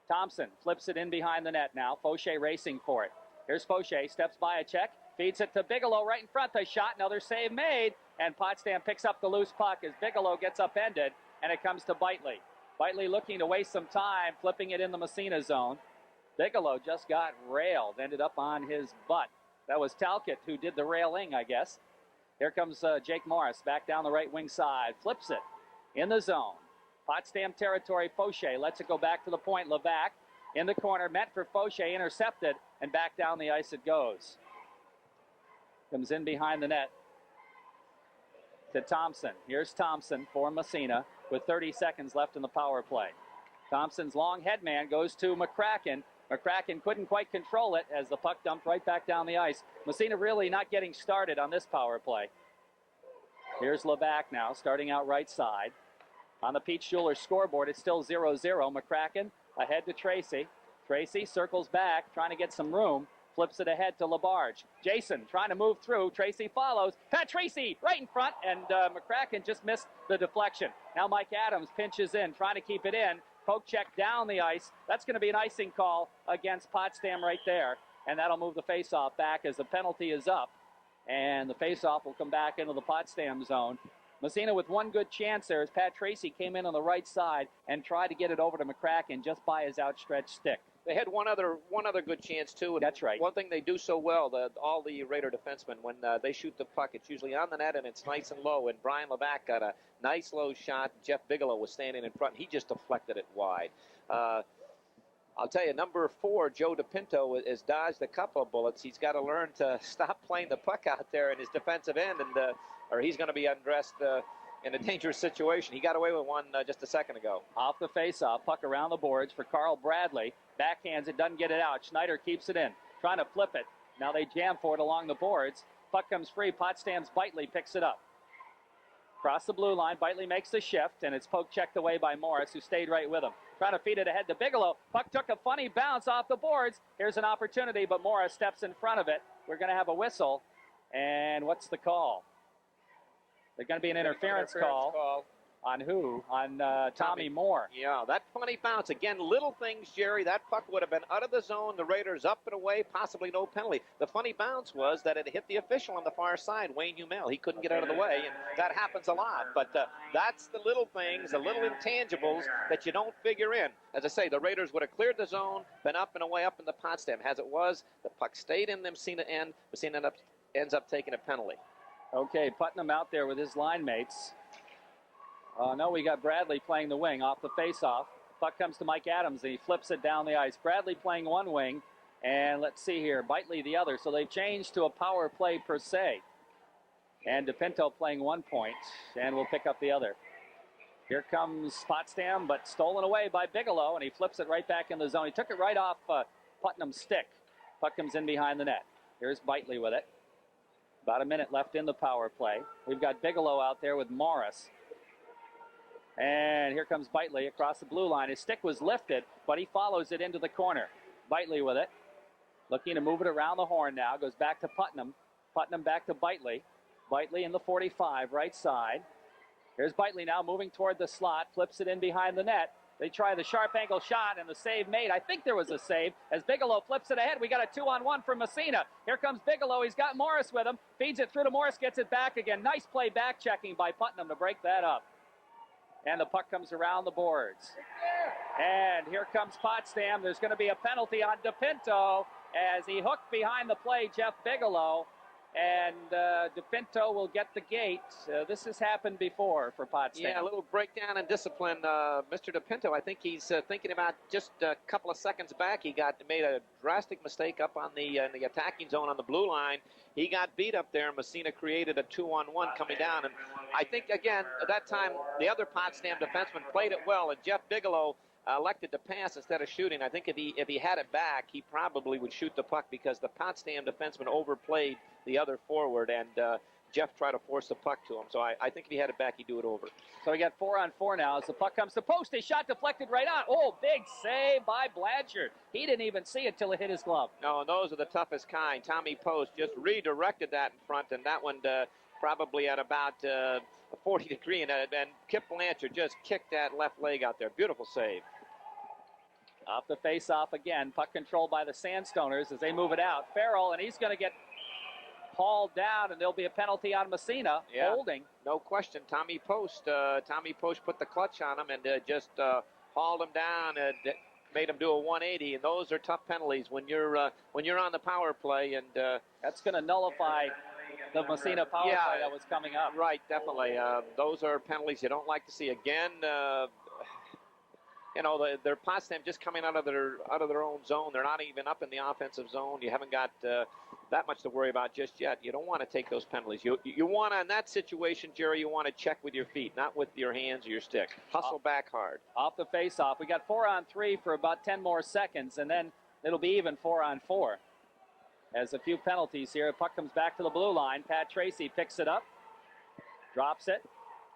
Thompson flips it in behind the net now. Fauché racing for it. Here's Fauché, steps by a check, feeds it to Bigelow right in front. The shot, another save made. And Potsdam picks up the loose puck as Bigelow gets upended, and it comes to Bitely. Bitely looking to waste some time, flipping it in the Massena zone. Bigelow just got railed, ended up on his butt. That was Talcott who did the railing, I guess. Here comes Jake Morris back down the right wing side. Flips it in the zone. Potsdam territory, Fauché lets it go back to the point. Levac in the corner, meant for Fauché, intercepted, and back down the ice it goes. Comes in behind the net to Thompson. Here's Thompson for Massena with 30 seconds left in the power play. Thompson's long head man goes to McCracken. McCracken couldn't quite control it as the puck dumped right back down the ice. Massena really not getting started on this power play. Here's Levac now, starting out right side. On the Pete Schuler scoreboard, it's still 0-0. McCracken ahead to Tracy. Tracy circles back, trying to get some room. Flips it ahead to Labarge. Jason trying to move through. Tracy follows. Pat Tracy right in front, and McCracken just missed the deflection. Now Mike Adams pinches in, trying to keep it in. Poke check down the ice. That's going to be an icing call against Potsdam right there. And that'll move the faceoff back as the penalty is up. And the faceoff will come back into the Potsdam zone. Massena with one good chance there as Pat Tracy came in on the right side and tried to get it over to McCracken just by his outstretched stick. They had one other good chance, too. And that's right. One thing they do so well, all the Raider defensemen, when they shoot the puck, it's usually on the net and it's nice and low. And Brian Levac got a nice low shot. Jeff Bigelow was standing in front. He just deflected it wide. I'll tell you, number 4, Joe DePinto, has dodged a couple of bullets. He's got to learn to stop playing the puck out there in his defensive end, or he's going to be undressed in a dangerous situation. He got away with one just a second ago. Off the face-off, puck around the boards for Carl Bradley. Backhands it, doesn't get it out. Schneider keeps it in, trying to flip it. Now they jam for it along the boards. Puck comes free. Potsdam's Bitely picks it up. Across the blue line, Bitely makes the shift, and it's poke checked away by Morris, who stayed right with him. Trying to feed it ahead to Bigelow. Puck took a funny bounce off the boards. Here's an opportunity, but Morris steps in front of it. We're going to have a whistle. And what's the call? There's going to be an interference call. On who? On Tommy Moore. Yeah, that funny bounce. Again, little things, Jerry. That puck would have been out of the zone. The Raiders up and away, possibly no penalty. The funny bounce was that it hit the official on the far side, Wayne Humel. He couldn't get out of the way, and that happens a lot. But that's the little things, the little intangibles that you don't figure in. As I say, the Raiders would have cleared the zone, been up and away up in the Potsdam. As it was, the puck stayed in the Massena end. Massena ends up taking a penalty. Okay, Putnam out there with his line mates. No, we got Bradley playing the wing off the face-off. Puck comes to Mike Adams, and he flips it down the ice. Bradley playing one wing, and let's see here, Bitely the other. So they've changed to a power play per se. And DePinto playing 1 point, and we'll pick up the other. Here comes Potsdam, but stolen away by Bigelow, and he flips it right back in the zone. He took it right off Putnam's stick. Puck comes in behind the net. Here's Bitely with it. About a minute left in the power play. We've got Bigelow out there with Morris. And here comes Bitely across the blue line. His stick was lifted, but he follows it into the corner. Bitely with it. Looking to move it around the horn now. Goes back to Putnam. Putnam back to Bitely. Bitely in the 45, right side. Here's Bitely now moving toward the slot. Flips it in behind the net. They try the sharp angle shot, and the save made. I think there was a save. As Bigelow flips it ahead, we got a 2-on-1 from Massena. Here comes Bigelow. He's got Morris with him. Feeds it through to Morris, gets it back again. Nice play back checking by Putnam to break that up. And the puck comes around the boards. And here comes Potsdam. There's going to be a penalty on DePinto as he hooked behind the play Jeff Bigelow. And DePinto will get the gate. This has happened before for Potsdam. Yeah, a little breakdown in discipline. Mr. DePinto, I think he's thinking about just a couple of seconds back. He made a drastic mistake up on the attacking zone on the blue line. He got beat up there. Messina created a 2-on-1 coming down. And I think, again, at that time, the other Potsdam defenseman played it well. And Jeff Bigelow elected to pass instead of shooting. I think if he had it back, he probably would shoot the puck because the Potsdam defenseman overplayed the other forward, and Jeff tried to force the puck to him. So I think if he had it back, he'd do it over. So we got 4-on-4 now as the puck comes to post. A shot deflected right on. Oh, big save by Blanchard. He didn't even see it till it hit his glove. No, and those are the toughest kind. Tommy Post just redirected that in front, and that one probably at about a 40 degree, and Kip Blanchard just kicked that left leg out there. Beautiful save. Off the face-off again. Puck controlled by the Sandstoners as they move it out. Farrell, and he's going to get hauled down, and there'll be a penalty on Massena. Yeah, holding. No question. Tommy Post put the clutch on him and just hauled him down and made him do a 180. And those are tough penalties when you're on the power play. And that's going to nullify the Massena power play that was coming up. Right, definitely. Those are penalties you don't like to see again. They're Potsdam just coming out of their own zone. They're not even up in the offensive zone. You haven't got that much to worry about just yet. You don't want to take those penalties. You want to, in that situation, Jerry, you want to check with your feet, not with your hands or your stick. Hustle back hard. Off the face-off. We got 4-on-3 for about 10 more seconds, and then it'll be even 4-on-4. As a few penalties here. Puck comes back to the blue line. Pat Tracy picks it up. Drops it.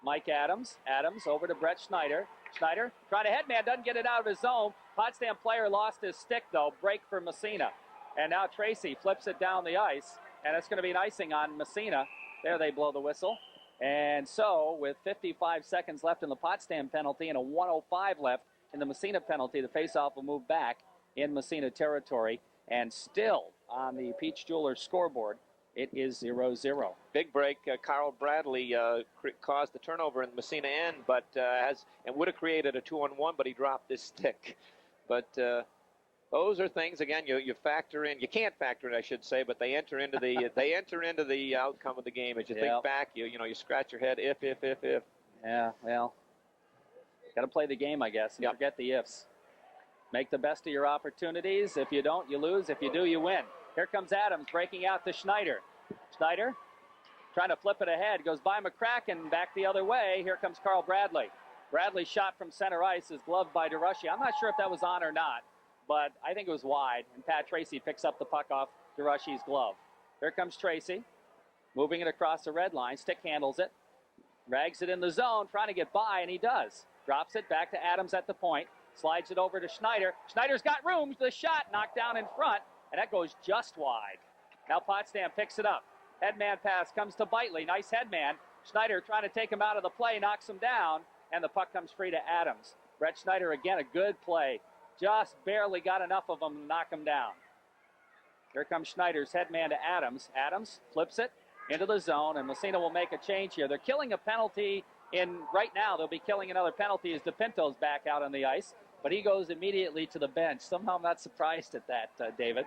Mike Adams. Adams over to Brett Schneider. Schneider trying to headman, doesn't get it out of his zone. Potsdam player lost his stick, though. Break for Massena. And now Tracy flips it down the ice, and it's going to be an icing on Massena. There they blow the whistle. And so, with 55 seconds left in the Potsdam penalty and a 1:05 left in the Massena penalty, the faceoff will move back in Massena territory. And still on the Peach Jewelers scoreboard, it is 0-0. Big break. Carl Bradley caused the turnover in the Massena end, but would have created a 2-on-1, but he dropped his stick. But those are things again you factor in. You can't factor in, I should say, but they enter into the outcome of the game. As you think back, you scratch your head. If. Yeah, well, got to play the game, I guess, and forget the ifs. Make the best of your opportunities. If you don't, you lose. If you do, you win. Here comes Adams breaking out to Schneider. Schneider trying to flip it ahead. Goes by McCracken, back the other way. Here comes Carl Bradley. Bradley's shot from center ice is gloved by DeRushy. I'm not sure if that was on or not, but I think it was wide. And Pat Tracy picks up the puck off DeRushy's glove. Here comes Tracy, moving it across the red line. Stick handles it. Rags it in the zone, trying to get by, and he does. Drops it back to Adams at the point. Slides it over to Schneider. Schneider's got room. The shot knocked down in front, and that goes just wide. Now Potsdam picks it up. Headman pass comes to Bitely. Nice headman. Schneider trying to take him out of the play, knocks him down, and the puck comes free to Adams. Brett Schneider again, a good play. Just barely got enough of him to knock him down. Here comes Schneider's headman to Adams. Adams flips it into the zone, and Massena will make a change here. They're killing a penalty right now. They'll be killing another penalty as DePinto's back out on the ice, but he goes immediately to the bench. Somehow I'm not surprised at that, David.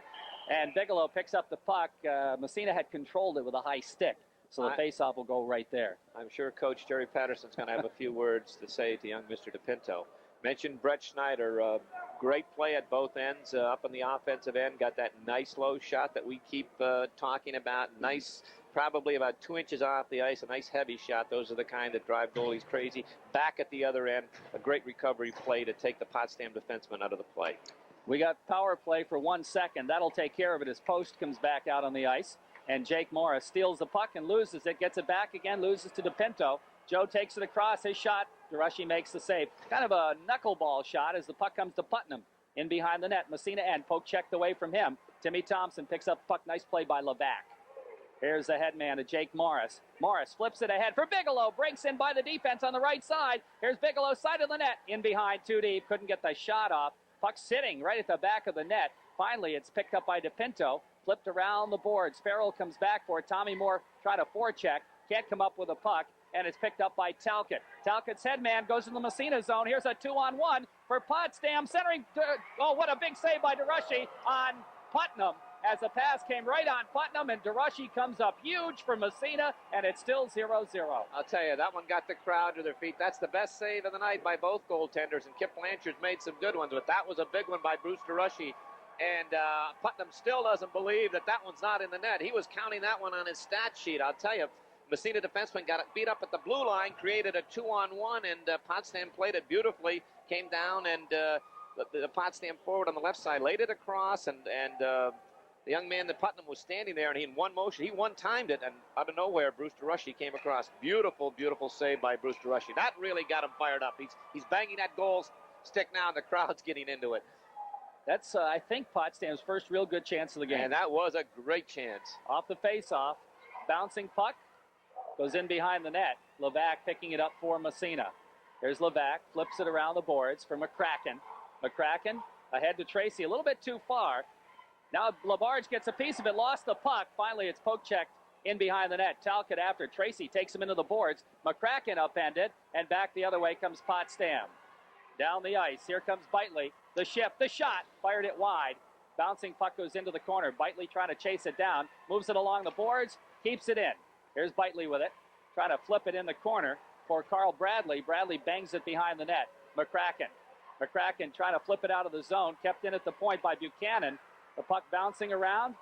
And Bigelow picks up the puck. Massena had controlled it with a high stick, so the faceoff will go right there. I'm sure Coach Jerry Patterson's going to have a few words to say to young Mr. DePinto. Mentioned Brett Schneider, great play at both ends, up on the offensive end, got that nice low shot that we keep talking about. Nice, probably about 2 inches off the ice, a nice heavy shot. Those are the kind that drive goalies crazy. Back at the other end, a great recovery play to take the Potsdam defenseman out of the play. We got power play for 1 second. That'll take care of it as Post comes back out on the ice. And Jake Morris steals the puck and loses it, gets it back again, loses to DePinto. Joe takes it across, his shot. DeRushy makes the save. Kind of a knuckleball shot as the puck comes to Putnam. In behind the net, Massena end, poke checked away from him. Timmy Thompson picks up the puck, nice play by Levac. Here's the headman to Jake Morris. Morris flips it ahead for Bigelow, breaks in by the defense on the right side. Here's Bigelow, side of the net, in behind, too deep, couldn't get the shot off. Puck sitting right at the back of the net. Finally, it's picked up by DePinto, flipped around the boards. Farrell comes back for it. Tommy Moore trying to forecheck, can't come up with a puck, and it's picked up by Talcott. Talcott's headman goes in the Massena zone. Here's a 2-on-1 for Potsdam, centering. Oh, what a big save by DeRushy on Putnam, as the pass came right on Putnam, and DeRushy comes up huge for Massena, and it's still 0-0. I'll tell you, that one got the crowd to their feet. That's the best save of the night by both goaltenders, and Kip Blanchard's made some good ones, but that was a big one by Bruce DeRushy. And Putnam still doesn't believe that one's not in the net. He was counting that one on his stat sheet. I'll tell you, Massena defenseman got it beat up at the blue line, created a 2-on-1, and Potsdam played it beautifully, came down, and the Potsdam forward on the left side laid it across, and the young man that Putnam was standing there, and he in one motion, he one-timed it, and out of nowhere, Bruce DeRushy came across. Beautiful, beautiful save by Bruce DeRushy. That really got him fired up. He's banging that goal stick now, and the crowd's getting into it. That's, I think, Potsdam's first real good chance of the game. And that was a great chance. Off the face-off, bouncing puck, goes in behind the net. Levac picking it up for Massena. There's Levac, flips it around the boards for McCracken. McCracken ahead to Tracy, a little bit too far. Now Labarge gets a piece of it, lost the puck. Finally, it's poke checked in behind the net. Talcott after Tracy takes him into the boards. McCracken upended, and back the other way comes Potsdam. Down the ice, here comes Bitely. The shift, the shot, fired it wide. Bouncing puck goes into the corner. Bitely trying to chase it down, moves it along the boards, keeps it in. Here's Bitely with it, trying to flip it in the corner for Carl Bradley. Bradley bangs it behind the net. McCracken trying to flip it out of the zone, kept in at the point by Buchanan. The puck bouncing around,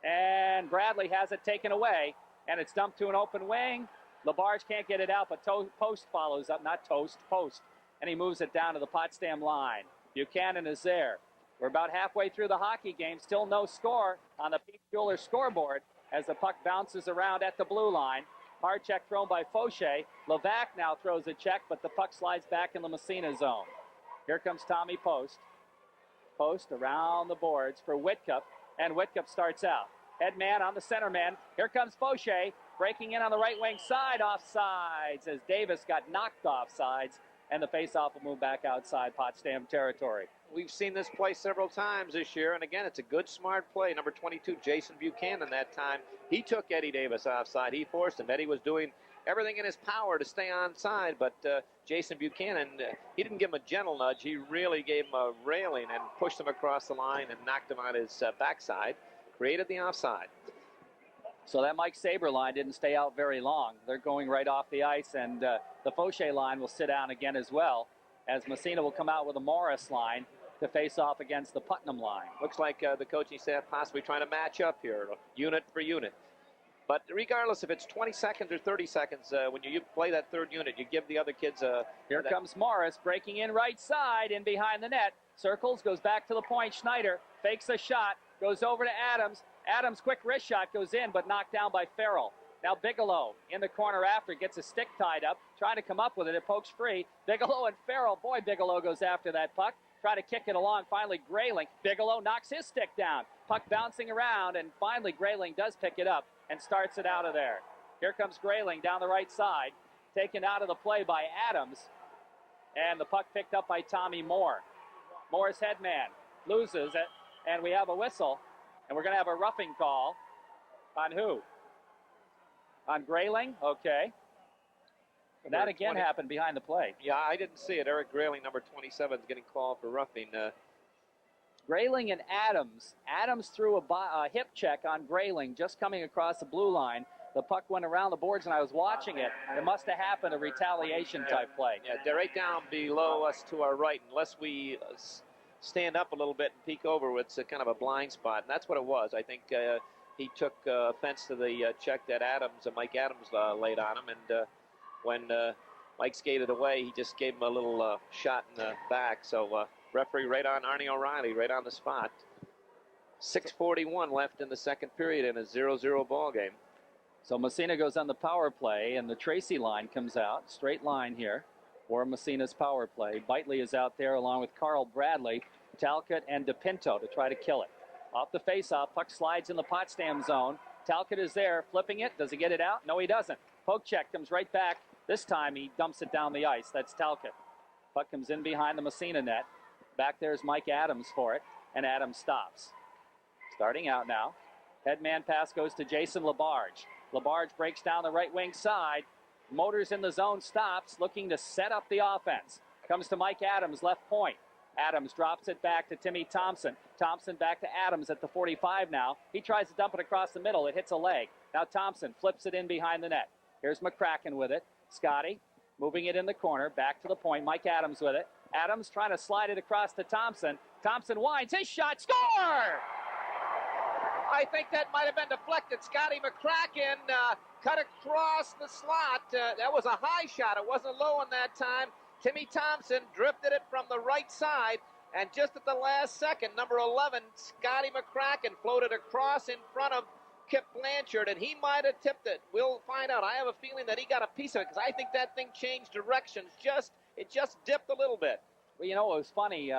and Bradley has it taken away, and it's dumped to an open wing. Labarge can't get it out, but Post follows up, not Toast, Post, and he moves it down to the Potsdam line. Buchanan is there. We're about halfway through the hockey game, still no score on the Pete Mueller scoreboard as the puck bounces around at the blue line. Hard check thrown by Fauché. Levac now throws a check, but the puck slides back in the Massena zone. Here comes Tommy Post. Post around the boards for Whitcup, and Whitcup starts out. Headman on the center man. Here comes Fauché, breaking in on the right wing side, offsides, as Davis got knocked offsides, and the faceoff will move back outside Potsdam territory. We've seen this play several times this year, and again, it's a good, smart play. Number 22, Jason Buchanan, that time, he took Eddie Davis offside. He forced him. Eddie was doing everything in his power to stay onside, but Jason Buchanan, he didn't give him a gentle nudge. He really gave him a railing and pushed him across the line and knocked him on his backside, created the offside. So that Mike Saber line didn't stay out very long. They're going right off the ice, and the Fauché line will sit down again as well, as Massena will come out with a Morris line. to face off against the Putnam line. Looks like the coaching staff possibly trying to match up here, unit for unit. But regardless if it's 20 seconds or 30 seconds, when you play that third unit, you give the other kids a... Here comes Morris, breaking in right side, in behind the net. Circles, goes back to the point. Schneider fakes a shot, goes over to Adams. Adams' quick wrist shot goes in, but knocked down by Farrell. Now Bigelow in the corner after, gets a stick tied up, trying to come up with it. It pokes free. Bigelow and Farrell. Boy, Bigelow goes after that puck. Try to kick it along. Finally, Grayling. Bigelow knocks his stick down. Puck bouncing around, and finally Grayling does pick it up and starts it out of there. Here comes Grayling down the right side, taken out of the play by Adams, and the puck picked up by Tommy Moore. Moore's headman loses it, and we have a whistle, and we're going to have a roughing call on who? On Grayling? Okay. That again happened behind the play. Yeah, I didn't see it. Eric Grayling, number 27, is getting called for roughing. Grayling and Adams. Adams threw a hip check on Grayling just coming across the blue line. The puck went around the boards, and I was watching it. It must have happened, a retaliation-type play. Yeah, they're right down below us to our right. Unless we stand up a little bit and peek over, it's a kind of a blind spot, and that's what it was. I think he took offense to the check that Mike Adams laid on him, and when Mike skated away, he just gave him a little shot in the back. So referee right on Arnie O'Reilly, right on the spot. 6:41 left in the second period in a 0-0 ball game. So Massena goes on the power play, and the Tracy line comes out. Straight line here for Massena's power play. Bitely is out there along with Carl Bradley, Talcott, and DePinto to try to kill it. Off the face-off, puck slides in the Potsdam zone. Talcott is there, flipping it. Does he get it out? No, he doesn't. Poke check comes right back. This time he dumps it down the ice. That's Talcott. Puck comes in behind the Massena net. Back there's Mike Adams for it, and Adams stops. Starting out now. Headman pass goes to Jason Labarge. Labarge breaks down the right wing side. Motors in the zone, stops, looking to set up the offense. Comes to Mike Adams, left point. Adams drops it back to Timmy Thompson. Thompson back to Adams at the 45 now. He tries to dump it across the middle. It hits a leg. Now Thompson flips it in behind the net. Here's McCracken with it. Scotty moving it in the corner. Back to the point. Mike Adams with it. Adams trying to slide it across to Thompson. Thompson winds. His shot. Score! I think that might have been deflected. Scotty McCracken cut across the slot. That was a high shot. It wasn't low on that time. Timmy Thompson drifted it from the right side, and just at the last second, number 11, Scotty McCracken floated across in front of Kip Blanchard, and he might have tipped it. We'll find out. I have a feeling that he got a piece of it, because I think that thing changed directions. It just dipped a little bit. Well, you know, it was funny.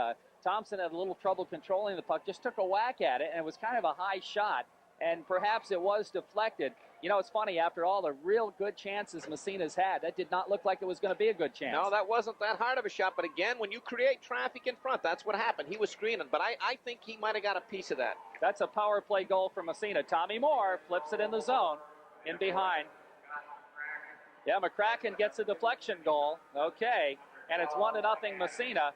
Thompson had a little trouble controlling the puck, just took a whack at it, and it was kind of a high shot, and perhaps it was deflected. You know, it's funny, after all the real good chances Massena's had, that did not look like it was going to be a good chance. No, that wasn't that hard of a shot, but again, when you create traffic in front, that's what happened. He was screening, but I think he might have got a piece of that. That's a power play goal for Massena. Tommy Moore flips it in the zone, in behind. Yeah, McCracken gets a deflection goal. Okay, and it's 1-0 Massena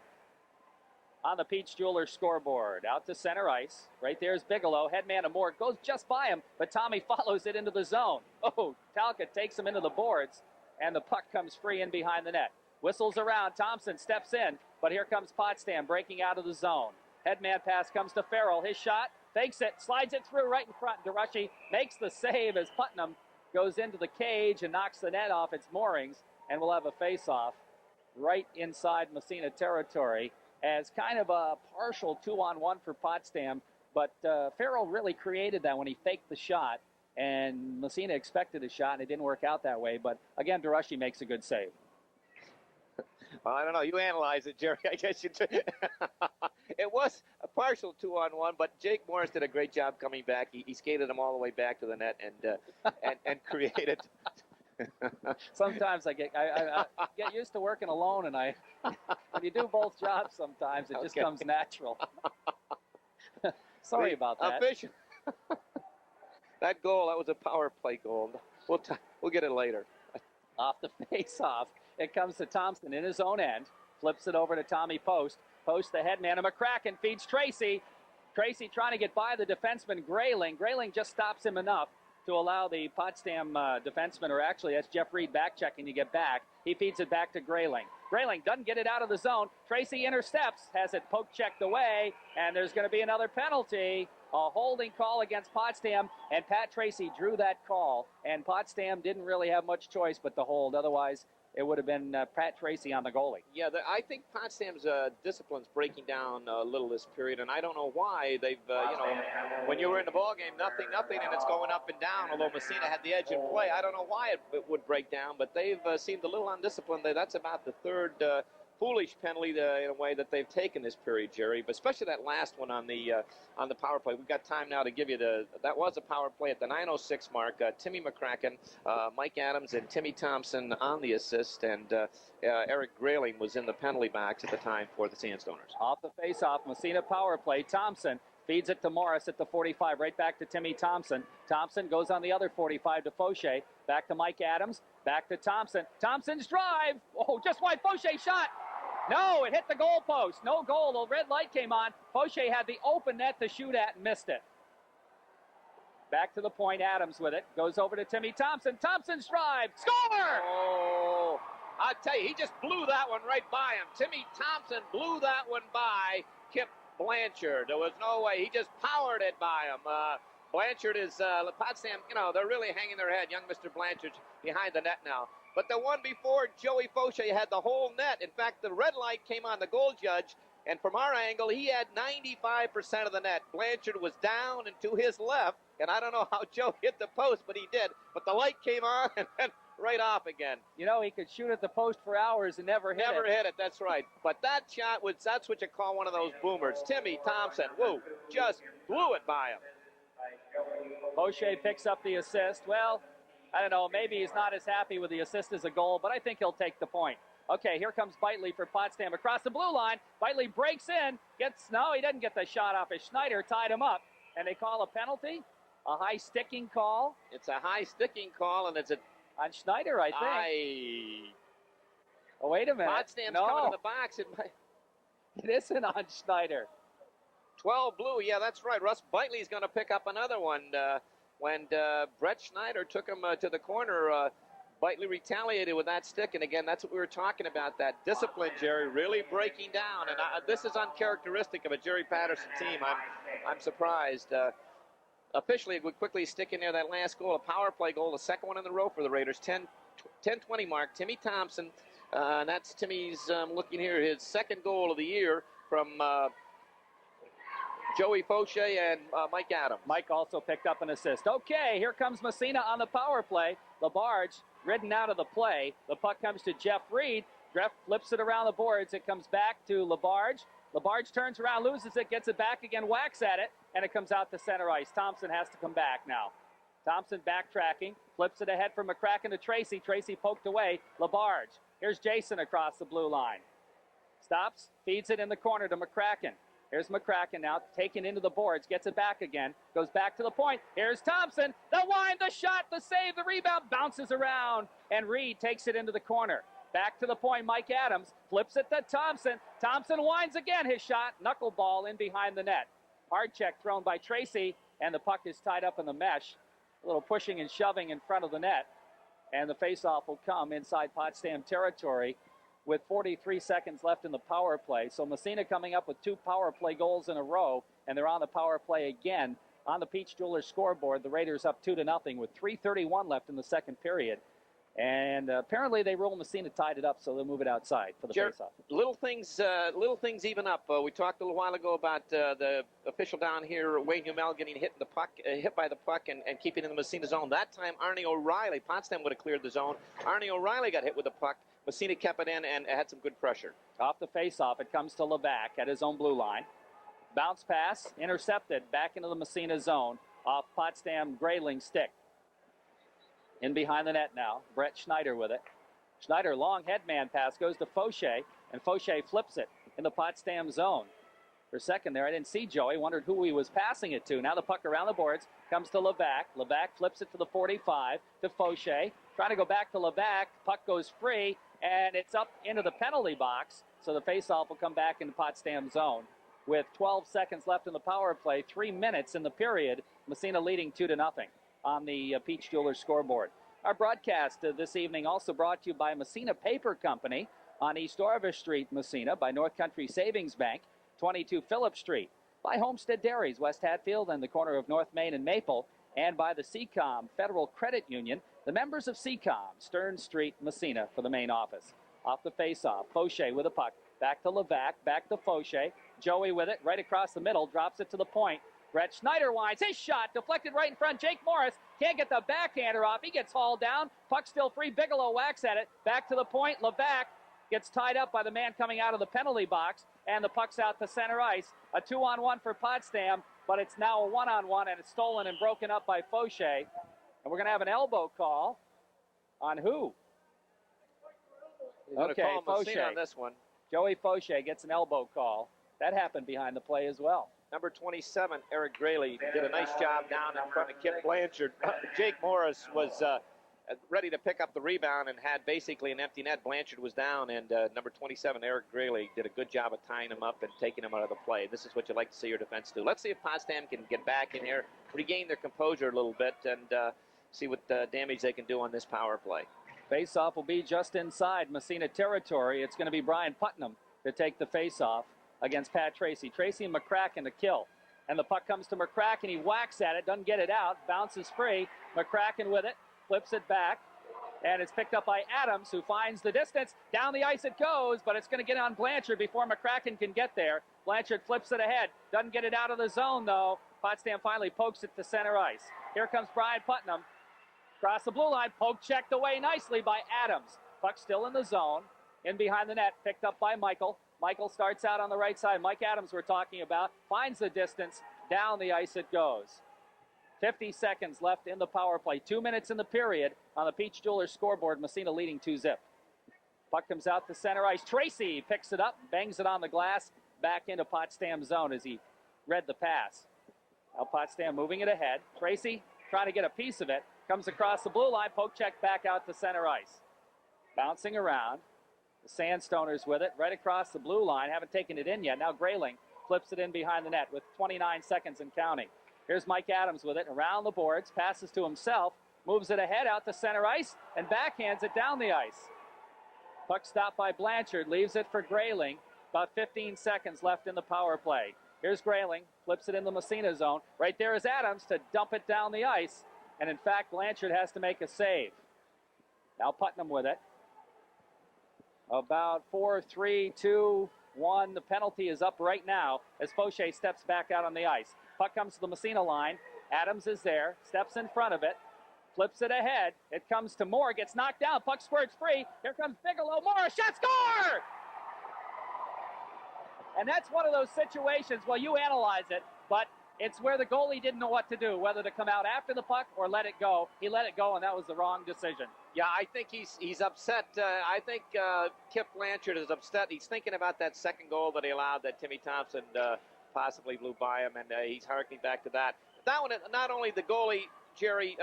on the Peach Jewelers scoreboard. Out to center ice. Right there's Bigelow. Headman to Moore. Goes just by him, but Tommy follows it into the zone. Oh, Talcott takes him into the boards, and the puck comes free in behind the net. Whistles around. Thompson steps in, but here comes Potsdam breaking out of the zone. Headman pass comes to Farrell. His shot. Fakes it. Slides it through right in front. DeRushy makes the save as Putnam goes into the cage and knocks the net off its moorings, and we'll have a face-off right inside Massena territory, as kind of a partial 2-on-1 for Potsdam, but Farrell really created that when he faked the shot, and Massena expected a shot, and it didn't work out that way, but again, DeRushy makes a good save. Well, I don't know. You analyze it, Jerry. I guess you it was a partial 2-on-1, but Jake Morris did a great job coming back. He skated him all the way back to the net and created. Sometimes I get used to working alone, and when you do both jobs, sometimes it just comes natural. Sorry about that. That goal, that was a power play goal. We'll get it later. Off the face-off, it comes to Thompson in his own end. Flips it over to Tommy Post. Post the headman, and McCracken feeds Tracy. Tracy trying to get by the defenseman Grayling. Grayling just stops him enough to allow the Potsdam defenseman, or actually that's Jeff Reed back checking to get back. He feeds it back to Grayling. Grayling doesn't get it out of the zone. Tracy intercepts, has it poke checked away, and there's going to be another penalty. A holding call against Potsdam, and Pat Tracy drew that call, and Potsdam didn't really have much choice but to hold. Otherwise, it would have been Pat Tracy on the goalie. Yeah, I think Potsdam's discipline's breaking down a little this period, and I don't know why. They've, when you were in the ball game, nothing, and it's going up and down, although Massena had the edge in play. I don't know why it would break down, but they've seemed a little undisciplined. That's about the third foolish penalty in a way that they've taken this period, Jerry, but especially that last one on the power play. We've got time now to give you that was a power play at the 9:06 mark. Timmy McCracken, Mike Adams, and Timmy Thompson on the assist, and Eric Grayling was in the penalty box at the time for the Sandstoners. Off the face-off, Massena power play. Thompson feeds it to Morris at the 45, right back to Timmy Thompson. Thompson goes on the other 45 to Fauché, back to Mike Adams, back to Thompson. Thompson's drive. Oh, just wide. Fauché shot. No, it hit the goalpost. No goal. The red light came on. Fauché had the open net to shoot at and missed it. Back to the point. Adams with it. Goes over to Timmy Thompson. Thompson's drive. Score! Oh, I tell you, he just blew that one right by him. Timmy Thompson blew that one by Kip Blanchard. There was no way. He just powered it by him. Blanchard is, Potsdam, they're really hanging their head. Young Mr. Blanchard behind the net now. But the one before, Joey Fauché had the whole net. In fact, the red light came on the goal judge, and from our angle, he had 95% of the net. Blanchard was down and to his left, and I don't know how Joe hit the post, but he did. But the light came on and then right off again. He could shoot at the post for hours and never hit it. Never hit it, that's right. But that shot that's what you call one of those boomers. Timmy Thompson, just blew it by him. Fauché picks up the assist. Well, I don't know, maybe he's not as happy with the assist as a goal, but I think he'll take the point. Okay, here comes Beitley for Potsdam across the blue line. Beitley breaks in, he doesn't get the shot off. Schneider tied him up, and they call a penalty, a high sticking call. It's a high sticking call, and it's on Schneider, I think. Oh, wait a minute. Potsdam's coming in the box. It isn't on Schneider. 12 blue, yeah, that's right. Russ Beitley's going to pick up another one. When Brett Schneider took him to the corner, Beitley retaliated with that stick. And again, that's what we were talking about, that discipline, Jerry, really breaking down. And this is uncharacteristic of a Jerry Patterson team. I'm surprised. Officially, we quickly stick in there that last goal, a power play goal, the second one in the row for the Raiders, 10-20 mark. Timmy Thompson, and that's Timmy's, looking here, his second goal of the year from Joey Fauché and Mike Adams. Mike also picked up an assist. Okay, here comes Massena on the power play. LaBarge ridden out of the play. The puck comes to Jeff Reed. Jeff flips it around the boards. It comes back to LaBarge. LaBarge turns around, loses it, gets it back again, whacks at it, and it comes out to center ice. Thompson has to come back now. Thompson backtracking, flips it ahead from McCracken to Tracy. Tracy poked away. LaBarge. Here's Jason across the blue line. Stops, feeds it in the corner to McCracken. Here's McCracken now, taken into the boards, gets it back again, goes back to the point. Here's Thompson, the wind, the shot, the save, the rebound, bounces around, and Reed takes it into the corner. Back to the point, Mike Adams flips it to Thompson. Thompson winds again, his shot, knuckleball in behind the net. Hard check thrown by Tracy, and the puck is tied up in the mesh. A little pushing and shoving in front of the net, and the faceoff will come inside Potsdam territory with 43 seconds left in the power play. So Massena coming up with 2 power play goals in a row, and they're on the power play again on the Peach Jewelers scoreboard. The Raiders up 2-0 with 3:31 left in the second period. And apparently they rule Massena tied it up, so they'll move it outside for the faceoff. Little things even up. We talked a little while ago about the official down here, Wayne Humel, getting hit by the puck and keeping it in the Massena zone. That time, Arnie O'Reilly, Potsdam would have cleared the zone. Arnie O'Reilly got hit with the puck. Massena kept it in and had some good pressure. Off the faceoff, it comes to Levac at his own blue line. Bounce pass, intercepted, back into the Massena zone off Potsdam Grayling's stick. In behind the net now, Brett Schneider with it. Schneider, long headman pass, goes to Fauché, and Fauché flips it in the Potsdam zone. For a second there, I didn't see Joey, wondered who he was passing it to. Now the puck around the boards, comes to Levac. Levac flips it to the 45, to Fauché. Trying to go back to Levac, puck goes free, and it's up into the penalty box, so the faceoff will come back into Potsdam zone. With 12 seconds left in the power play, 3 minutes in the period, Massena leading 2-0 on the Peach Jewelers scoreboard. Our broadcast this evening also brought to you by Massena Paper Company on East Orvis Street, Massena, by North Country Savings Bank, 22 Phillip Street, by Homestead Dairies, West Hatfield and the corner of North Main and Maple, and by the Seacom Federal Credit Union, the members of Seacom, Stern Street, Massena, for the main office. Off the face-off, Fauché with a puck. Back to Levac, back to Fauché. Joey with it, right across the middle, drops it to the point. Brett Schneiderwines, his shot, deflected right in front. Jake Morris can't get the backhander off. He gets hauled down. Puck still free. Bigelow whacks at it. Back to the point. Levac gets tied up by the man coming out of the penalty box, and the puck's out to center ice. A 2-on-1 for Potsdam, but it's now a 1-on-1, and it's stolen and broken up by Fauché. And we're going to have an elbow call on who? Okay, Fauché on this one. Joey Fauché gets an elbow call. That happened behind the play as well. Number 27, Eric Grayley, did a nice job down in front of Kip Blanchard. Jake Morris was ready to pick up the rebound and had basically an empty net. Blanchard was down, and number 27, Eric Grayley, did a good job of tying him up and taking him out of the play. This is what you like to see your defense do. Let's see if Potsdam can get back in here, regain their composure a little bit, and see what damage they can do on this power play. Face-off will be just inside Massena territory. It's going to be Brian Putnam to take the face-off against Pat Tracy. Tracy and McCracken to kill. And the puck comes to McCracken. He whacks at it, doesn't get it out, bounces free. McCracken with it, flips it back, and it's picked up by Adams, who finds the distance. Down the ice it goes, but it's going to get on Blanchard before McCracken can get there. Blanchard flips it ahead, doesn't get it out of the zone, though. Potsdam finally pokes it to center ice. Here comes Brian Putnam. Across the blue line, poke checked away nicely by Adams. Puck still in the zone, in behind the net, picked up by Michael. Michael starts out on the right side. Mike Adams we're talking about, finds the distance, down the ice it goes. 50 seconds left in the power play. 2 minutes in the period on the Peach Jewelers scoreboard. Massena leading 2-zip. Puck comes out to center ice. Tracy picks it up, bangs it on the glass, back into Potsdam's zone as he read the pass. Now Potsdam moving it ahead. Tracy trying to get a piece of it. Comes across the blue line, poke check back out to center ice. Bouncing around. The Sandstoners with it, right across the blue line. Haven't taken it in yet. Now Grayling flips it in behind the net with 29 seconds and counting. Here's Mike Adams with it, around the boards, passes to himself, moves it ahead out to center ice, and backhands it down the ice. Puck stopped by Blanchard, leaves it for Grayling. About 15 seconds left in the power play. Here's Grayling, flips it in the Massena zone. Right there is Adams to dump it down the ice. And in fact, Blanchard has to make a save. Now Putnam with it. About 4, 3, 2, 1. The penalty is up right now as Fauché steps back out on the ice. Puck comes to the Massena line. Adams is there, steps in front of it, flips it ahead. It comes to Moore, gets knocked down. Puck squirts free. Here comes Bigelow. Moore, shot, score! And that's one of those situations, well, you analyze it, but it's where the goalie didn't know what to do, whether to come out after the puck or let it go. He let it go, and that was the wrong decision. Yeah, I think he's upset. I think Kip Blanchard is upset. He's thinking about that second goal that he allowed that Timmy Thompson possibly blew by him, and he's harkening back to that. That one, not only the goalie, Jerry,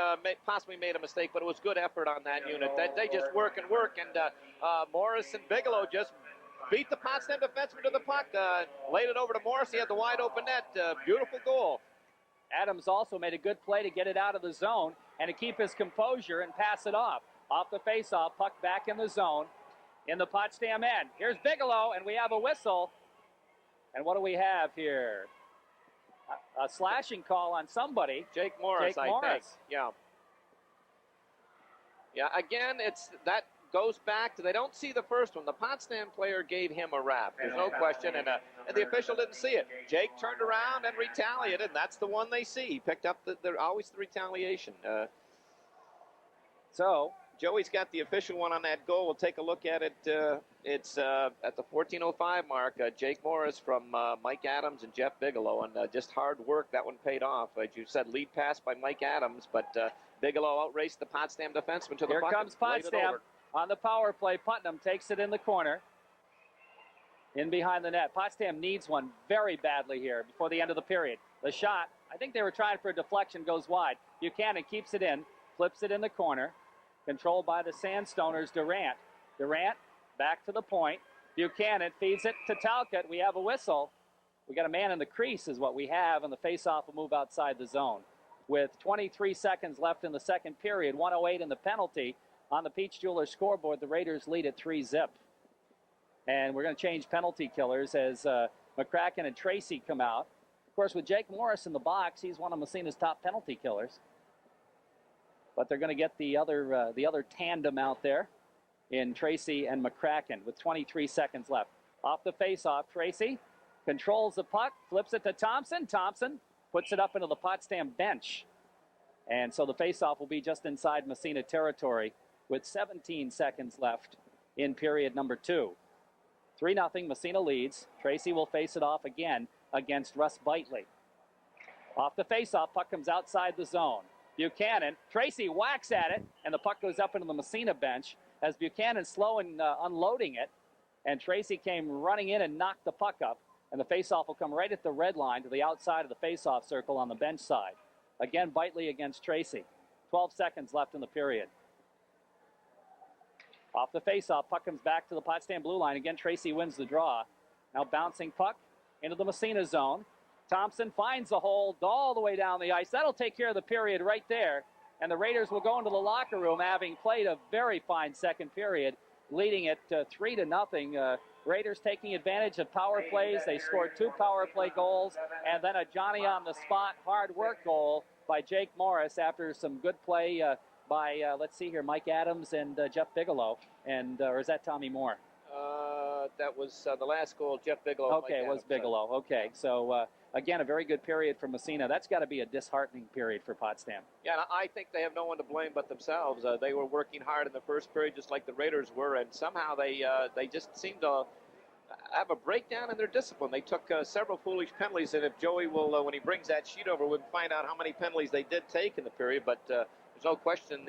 possibly made a mistake, but it was good effort on that unit. They just work, and Morris and Bigelow just beat the Potsdam defenseman to the puck, laid it over to Morris. He had the wide open net. Beautiful goal. Adams also made a good play to get it out of the zone and to keep his composure and pass it off. Off the face-off, puck back in the zone in the Potsdam end. Here's Bigelow, and we have a whistle. And what do we have here? A slashing call on somebody. Jake Morris, I think. Yeah. Yeah, again, that goes back to, they don't see the first one. The Potsdam player gave him a wrap. There's no question, and the official didn't see it. Jake turned around and retaliated, and that's the one they see. He picked up always the retaliation. So Joey's got the official one on that goal. We'll take a look at it. It's at the 14:05 mark. Jake Morris from Mike Adams and Jeff Bigelow, and just hard work. That one paid off. As you said, lead pass by Mike Adams, but Bigelow outraced the Potsdam defenseman to the puck. Here comes Potsdam on the power play. Putnam takes it in the corner, in behind the net. Potsdam needs one very badly here before the end of the period. The shot, I think they were trying for a deflection, goes wide. Buchanan keeps it in, flips it in the corner. Controlled by the Sandstoners, Durant. Durant back to the point. Buchanan feeds it to Talcott. We have a whistle. We got a man in the crease is what we have, and the faceoff will move outside the zone. with 23 seconds left in the second period. 1:08 in the penalty. On the Peach Jewelers scoreboard, the Raiders lead at 3-zip. And we're going to change penalty killers as McCracken and Tracy come out. Of course, with Jake Morris in the box, he's one of Massena's top penalty killers. But they're going to get the other tandem out there in Tracy and McCracken with 23 seconds left. Off the face-off, Tracy controls the puck, flips it to Thompson. Thompson puts it up into the Potsdam bench. And so the face-off will be just inside Massena territory with 17 seconds left in period number 2. 3-0, Massena leads. Tracy will face it off again against Russ Bitely. Off the face-off, puck comes outside the zone. Buchanan, Tracy whacks at it, and the puck goes up into the Massena bench as Buchanan slow in unloading it, and Tracy came running in and knocked the puck up, and the face-off will come right at the red line to the outside of the face-off circle on the bench side. Again, Bitely against Tracy. 12 seconds left in the period. Off the face-off, puck comes back to the Potsdam blue line. Again, Tracy wins the draw. Now bouncing puck into the Massena zone. Thompson finds the hole all the way down the ice. That'll take care of the period right there. And the Raiders will go into the locker room having played a very fine second period, leading it 3-0. Raiders taking advantage of power plays. They scored 2 power play goals and then a Johnny on the spot hard work goal by Jake Morris after some good play by, let's see here, Mike Adams and Jeff Bigelow. Or is that Tommy Moore? That was the last goal, Jeff Bigelow. Okay, it was Bigelow. Okay, so again, a very good period for Massena. That's got to be a disheartening period for Potsdam. Yeah, and I think they have no one to blame but themselves. They were working hard in the first period just like the Raiders were, and somehow they just seemed to have a breakdown in their discipline. They took several foolish penalties, and if Joey will, when he brings that sheet over, we'll find out how many penalties they did take in the period, but there's no question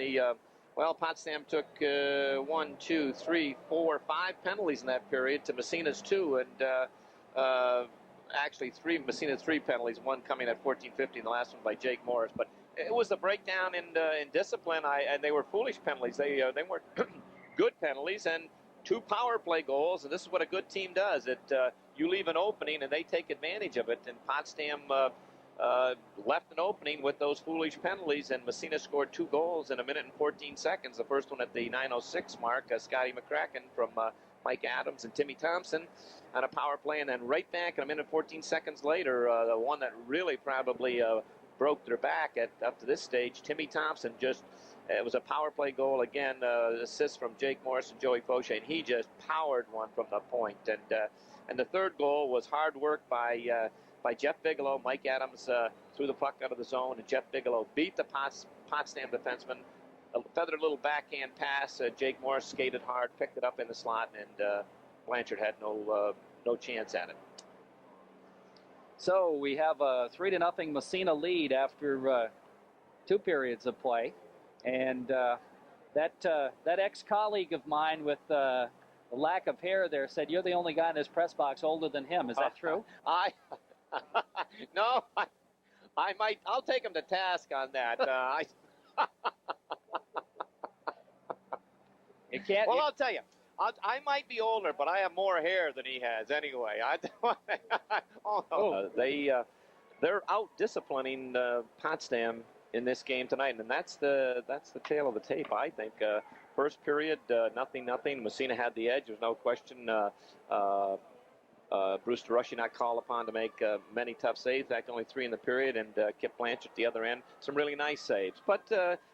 Potsdam took 1, 2, 3, 4, 5 penalties in that period to Massena's 2, and actually Massena's 3 penalties, one coming at 14:50 and the last one by Jake Morris. But it was a breakdown in discipline, and they were foolish penalties. They weren't good penalties, and 2 power play goals, and this is what a good team does. You leave an opening, and they take advantage of it, and Potsdam left an opening with those foolish penalties, and Massena scored 2 goals in 1 minute and 14 seconds. The first one at the 9:06 mark, Scotty McCracken from Mike Adams and Timmy Thompson on a power play, and then right back in 1 minute and 14 seconds later, the one that really probably broke their back up to this stage, Timmy Thompson it was a power play goal again, assist from Jake Morris and Joey Fauché, and he just powered one from the point. And the third goal was hard work by Jeff Bigelow. Mike Adams threw the puck out of the zone, and Jeff Bigelow beat the Potsdam defenseman. A feathered little backhand pass. Jake Morris skated hard, picked it up in the slot, and Blanchard had no chance at it. So we have a 3-0 Massena lead after 2 periods of play. And that ex-colleague of mine with a lack of hair there said, "You're the only guy in this press box older than him." Is that true? No, I'll take him to task on that. I'll tell you, I might be older, but I have more hair than he has anyway. They're out disciplining Potsdam in this game tonight, and that's the tale of the tape, I think. First period, 0-0. Massena had the edge. There's no question. Bruce DeRushy not called upon to make many tough saves. In fact, only 3 in the period, and Kip Blanchard at the other end. Some really nice saves. But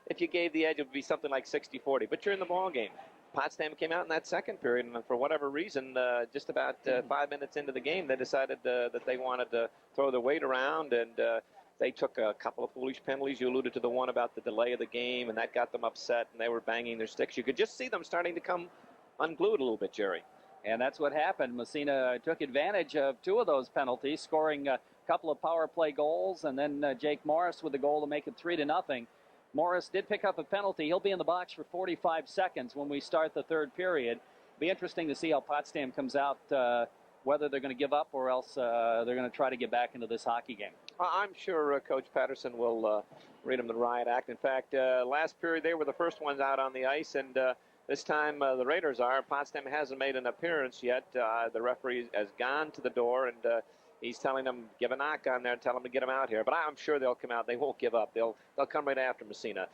if you gave the edge, it would be something like 60-40. But you're in the ball game. Potsdam came out in that second period, and for whatever reason, just about 5 minutes into the game, they decided that they wanted to throw their weight around, and they took a couple of foolish penalties. You alluded to the one about the delay of the game, and that got them upset, and they were banging their sticks. You could just see them starting to come unglued a little bit, Jerry. And that's what happened. Massena took advantage of 2 of those penalties, scoring a couple of power play goals, and then Jake Morris with the goal to make it 3-0. Morris did pick up a penalty. He'll be in the box for 45 seconds when we start the third period. It'll be interesting to see how Potsdam comes out, whether they're going to give up or else they're going to try to get back into this hockey game. I'm sure Coach Patterson will read them the riot act. In fact, last period they were the first ones out on the ice, and this time the Raiders are. Potsdam hasn't made an appearance yet. The referee has gone to the door, and He's telling them, give a knock on there, tell them to get them out here. But I'm sure they'll come out. They won't give up. They'll come right after Massena.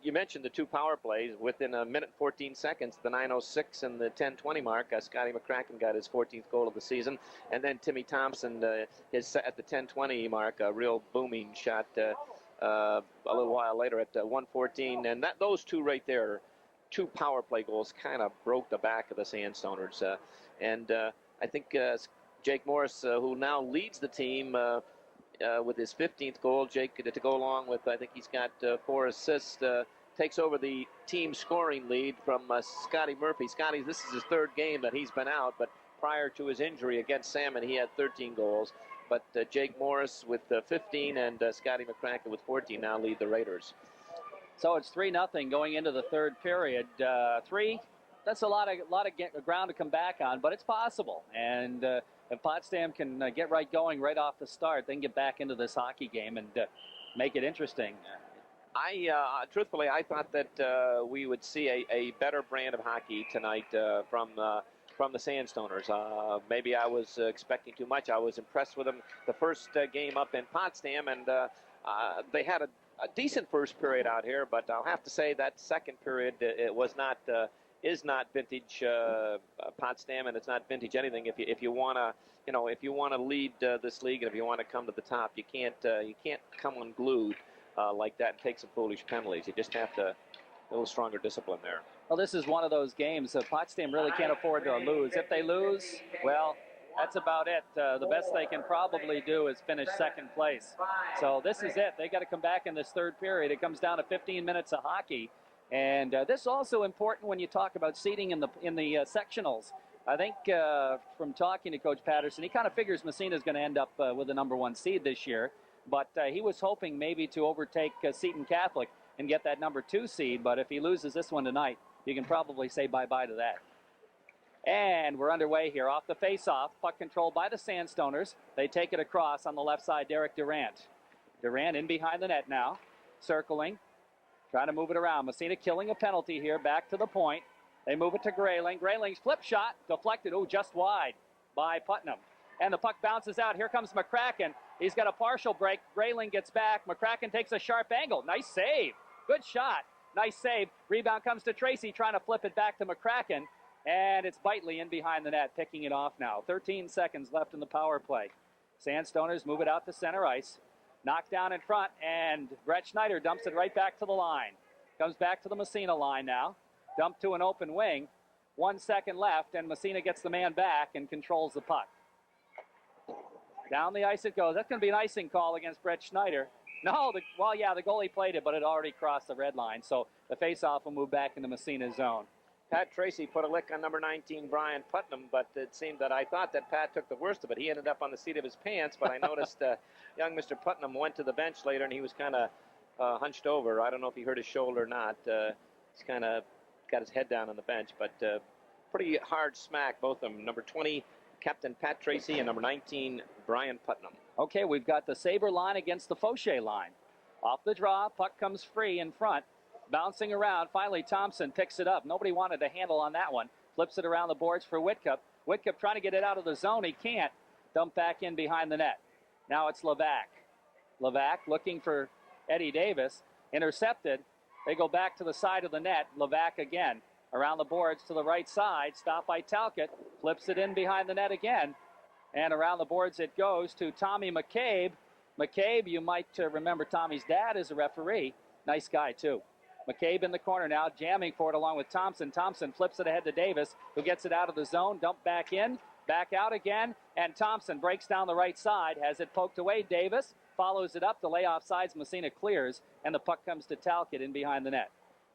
You mentioned the 2 power plays. Within a minute 14 seconds, the 9:06 and the 10:20 mark, Scotty McCracken got his 14th goal of the season. And then Timmy Thompson, his at the 10:20 mark, a real booming shot a little while later at 1:14. And those two right there, 2 power play goals, kind of broke the back of the Sandstoners. I think Jake Morris, who now leads the team with his 15th goal, Jake, to go along with, I think he's got 4 assists, takes over the team scoring lead from Scotty Murphy. Scotty, this is his 3rd game that he's been out, but prior to his injury against Salmon, he had 13 goals. But Jake Morris with 15 and Scotty McCracken with 14 now lead the Raiders. So it's 3-0 going into the 3rd period. 3, that's a lot of ground to come back on, but it's possible. And if Potsdam can get right going right off the start, they can get back into this hockey game and make it interesting. Truthfully, I thought that we would see a better brand of hockey tonight from the Sandstoners. Maybe I was expecting too much. I was impressed with them the first game up in Potsdam, and they had a decent first period out here, but I'll have to say that second period it was not is not vintage Potsdam, and it's not vintage anything. If you want to lead this league, and if you want to come to the top, you can't come unglued like that and take some foolish penalties. You just have to a little stronger discipline there. Well, this is one of those games that Potsdam really can't afford to lose. If they lose, well, that's about it. The best they can probably do is finish 2nd place. So this is it. They got to come back in this 3rd period. It comes down to 15 minutes of hockey. And this is also important when you talk about seeding in the sectionals. I think from talking to Coach Patterson, he kind of figures Massena is going to end up with the #1 seed this year. But he was hoping maybe to overtake Seton Catholic and get that #2 seed. But if he loses this one tonight, you can probably say bye-bye to that. And we're underway here off the face-off. Puck controlled by the Sandstoners. They take it across on the left side, Derek Durant. Durant in behind the net now, circling. Trying to move it around. Massena killing a penalty here. Back to the point. They move it to Grayling. Grayling's flip shot deflected. Oh, just wide by Putnam. And the puck bounces out. Here comes McCracken. He's got a partial break. Grayling gets back. McCracken takes a sharp angle. Nice save. Good shot. Nice save. Rebound comes to Tracy trying to flip it back to McCracken. And it's Bitely in behind the net, picking it off now. 13 seconds left in the power play. Sandstoners move it out to center ice. Knocked down in front, and Brett Schneider dumps it right back to the line. Comes back to the Massena line now. Dumped to an open wing. 1 second left, and Massena gets the man back and controls the puck. Down the ice it goes. That's going to be an icing call against Brett Schneider. No, the goalie played it, but it already crossed the red line. So the faceoff will move back into Massena's zone. Pat Tracy put a lick on number 19, Brian Putnam, but it seemed that I thought that Pat took the worst of it. He ended up on the seat of his pants, but I noticed young Mr. Putnam went to the bench later, and he was kind of hunched over. I don't know if he hurt his shoulder or not. He's kind of got his head down on the bench, but pretty hard smack, both of them. Number 20, Captain Pat Tracy, and number 19, Brian Putnam. Okay, we've got the Sabre line against the Fauché line. Off the draw, puck comes free in front. Bouncing around, finally Thompson picks it up. Nobody wanted a handle on that one. Flips it around the boards for Whitcup. Whitcup trying to get it out of the zone. He can't. Dump back in behind the net. Now it's Levac. Levac looking for Eddie Davis. Intercepted. They go back to the side of the net. Levac again. Around the boards to the right side. Stopped by Talcott. Flips it in behind the net again. And around the boards it goes to Tommy McCabe. McCabe, you might remember Tommy's dad is a referee. Nice guy, too. McCabe in the corner now, jamming for it along with Thompson. Thompson flips it ahead to Davis, who gets it out of the zone, dumped back in, back out again, and Thompson breaks down the right side, has it poked away. Davis follows it up, the layoff sides, Massena clears, and the puck comes to Talcott in behind the net.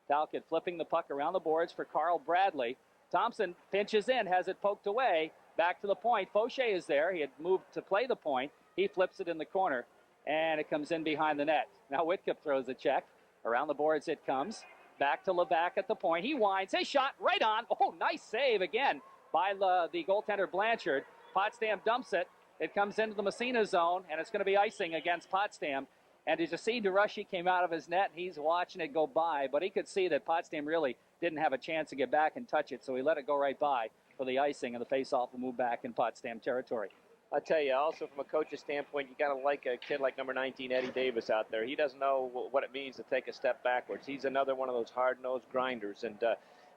Talcott flipping the puck around the boards for Carl Bradley. Thompson pinches in, has it poked away, back to the point. Fauché is there, he had moved to play the point. He flips it in the corner, and it comes in behind the net. Now Whitcup throws a check. Around the boards it comes. Back to Levac at the point. He winds. His shot right on. Oh, nice save again by the goaltender Blanchard. Potsdam dumps it. It comes into the Massena zone, and it's going to be icing against Potsdam. And as you see, DeRushy came out of his net. He's watching it go by, but he could see that Potsdam really didn't have a chance to get back and touch it, so he let it go right by for the icing, and the faceoff will move back in Potsdam territory. I tell you, also from a coach's standpoint, you got to like a kid like number 19, Eddie Davis out there. He doesn't know what it means to take a step backwards. He's another one of those hard-nosed grinders, and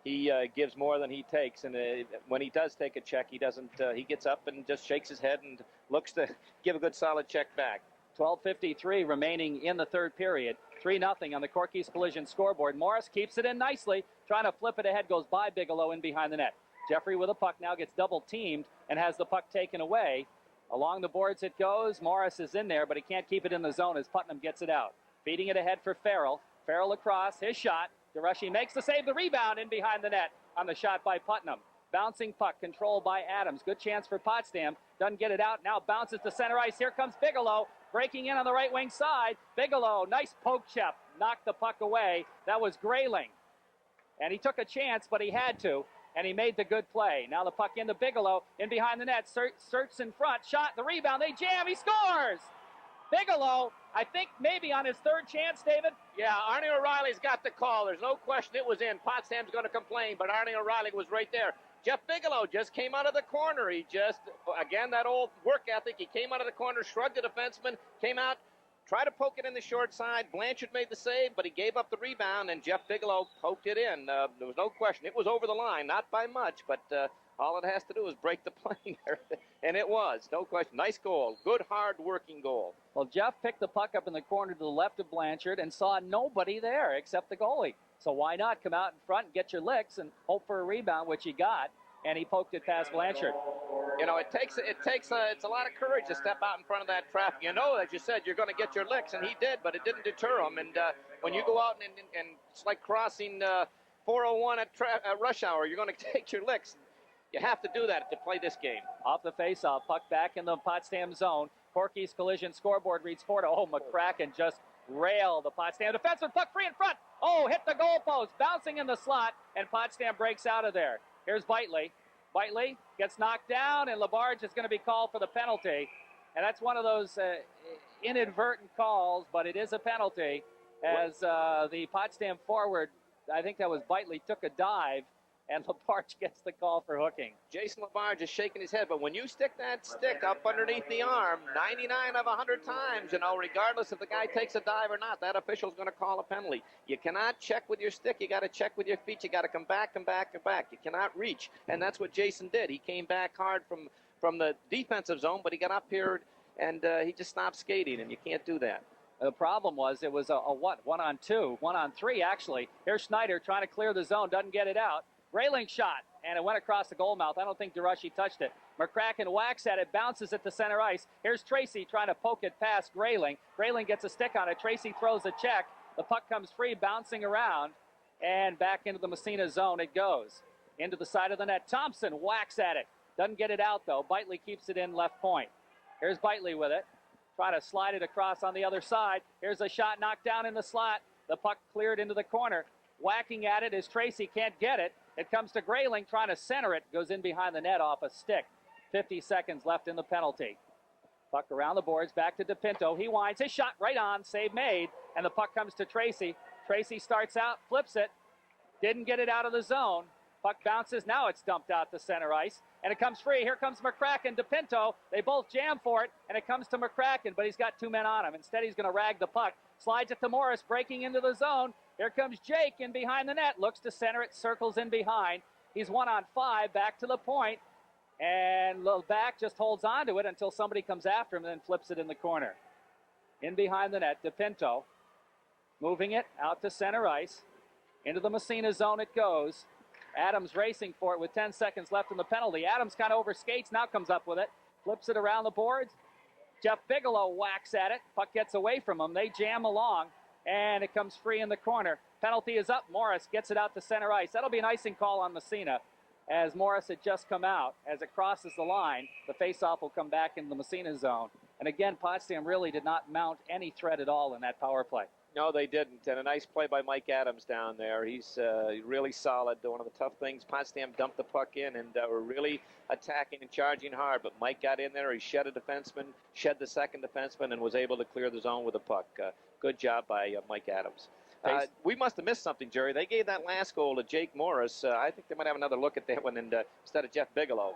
he gives more than he takes. And when he does take a check, he doesn't. He gets up and just shakes his head and looks to give a good solid check back. 12:53 remaining in the third period. 3-0 on the Corky's Collision scoreboard. Morris keeps it in nicely, trying to flip it ahead, goes by Bigelow in behind the net. Jeffrey with a puck now gets double teamed and has the puck taken away. Along the boards it goes. Morris is in there, but he can't keep it in the zone as Putnam gets it out. Feeding it ahead for Farrell. Farrell across, his shot. DeRushy makes the save, the rebound in behind the net on the shot by Putnam. Bouncing puck controlled by Adams. Good chance for Potsdam. Doesn't get it out. Now bounces to center ice. Here comes Bigelow. Breaking in on the right wing side. Bigelow, nice poke check. Knocked the puck away. That was Grayling. And he took a chance, but he had to. And he made the good play. Now the puck into Bigelow. In behind the net. Surts in front. Shot. The rebound. They jam. He scores. Bigelow, I think maybe on his third chance, David. Yeah, Arnie O'Reilly's got the call. There's no question it was in. Potsdam's going to complain, but Arnie O'Reilly was right there. Jeff Bigelow just came out of the corner. He just, again, that old work ethic. He came out of the corner, shrugged the defenseman, came out, tried to poke it in the short side. Blanchard made the save, but he gave up the rebound, and Jeff Bigelow poked it in. There was no question. It was over the line, not by much, but all it has to do is break the plane there. And it was, no question. Nice goal. Good, hard-working goal. Well, Jeff picked the puck up in the corner to the left of Blanchard and saw nobody there except the goalie. So why not come out in front and get your licks and hope for a rebound, which he got, and he poked it past Blanchard. You know, it's a lot of courage to step out in front of that traffic. You know, as you said, you're going to get your licks, and he did, but it didn't deter him. And when you go out and it's like crossing 401 at rush hour, you're going to take your licks. You have to do that to play this game. Off the faceoff, puck back in the Potsdam zone. Corky's Collision scoreboard reads forward. Oh, McCracken just railed the Potsdam defenseman. Puck free in front. Oh, hit the goalpost, bouncing in the slot, and Potsdam breaks out of there. Here's Bitely. Bitely gets knocked down, and Labarge is going to be called for the penalty. And that's one of those inadvertent calls, but it is a penalty as the Potsdam forward, I think that was Bitely, took a dive, and Labarge gets the call for hooking. Jason Labarge is shaking his head, but when you stick that stick up underneath the arm, 99 of 100 times, you know, regardless if the guy takes a dive or not, that official's going to call a penalty. You cannot check with your stick. You got to check with your feet. You got to come back, come back, come back. You cannot reach, and that's what Jason did. He came back hard from the defensive zone, but he got up here, and he just stopped skating, and you can't do that. The problem was it was a 1-on-2, 1-on-3 actually. Here's Schneider trying to clear the zone, doesn't get it out. Grayling shot, and it went across the goal mouth. I don't think DeRushy touched it. McCracken whacks at it, bounces it to center ice. Here's Tracy trying to poke it past Grayling. Grayling gets a stick on it. Tracy throws a check. The puck comes free, bouncing around, and back into the Massena zone it goes. Into the side of the net. Thompson whacks at it. Doesn't get it out, though. Bitely keeps it in left point. Here's Bitely with it. Trying to slide it across on the other side. Here's a shot knocked down in the slot. The puck cleared into the corner. Whacking at it as Tracy can't get it. It comes to Grayling trying to center it. Goes in behind the net off a stick. 50 seconds left in the penalty. Puck around the boards. Back to DePinto. He winds his shot right on. Save made. And the puck comes to Tracy. Tracy starts out. Flips it. Didn't get it out of the zone. Puck bounces. Now it's dumped out to center ice. And it comes free. Here comes McCracken. DePinto. They both jam for it. And it comes to McCracken. But he's got two men on him. Instead he's going to rag the puck. Slides it to Morris. Breaking into the zone. Here comes Jake in behind the net. Looks to center it. Circles in behind. He's 1-on-5. Back to the point. And back just holds on to it until somebody comes after him and then flips it in the corner. In behind the net. DePinto. Moving it out to center ice. Into the Massena zone it goes. Adams racing for it with 10 seconds left in the penalty. Adams kind of overskates. Now comes up with it. Flips it around the boards. Jeff Bigelow whacks at it. Puck gets away from him. They jam along. And it comes free in the corner. Penalty is up. Morris gets it out to center ice. That'll be an icing call on Massena as Morris had just come out. As it crosses the line, the faceoff will come back in the Massena zone. And again, Potsdam really did not mount any threat at all in that power play. No, they didn't. And a nice play by Mike Adams down there. He's really solid. One of the tough things, Potsdam dumped the puck in and were really attacking and charging hard. But Mike got in there. He shed a defenseman, shed the second defenseman, and was able to clear the zone with the puck. Good job by Mike Adams. We must have missed something, Jerry. They gave that last goal to Jake Morris. I think they might have another look at that one instead of Jeff Bigelow.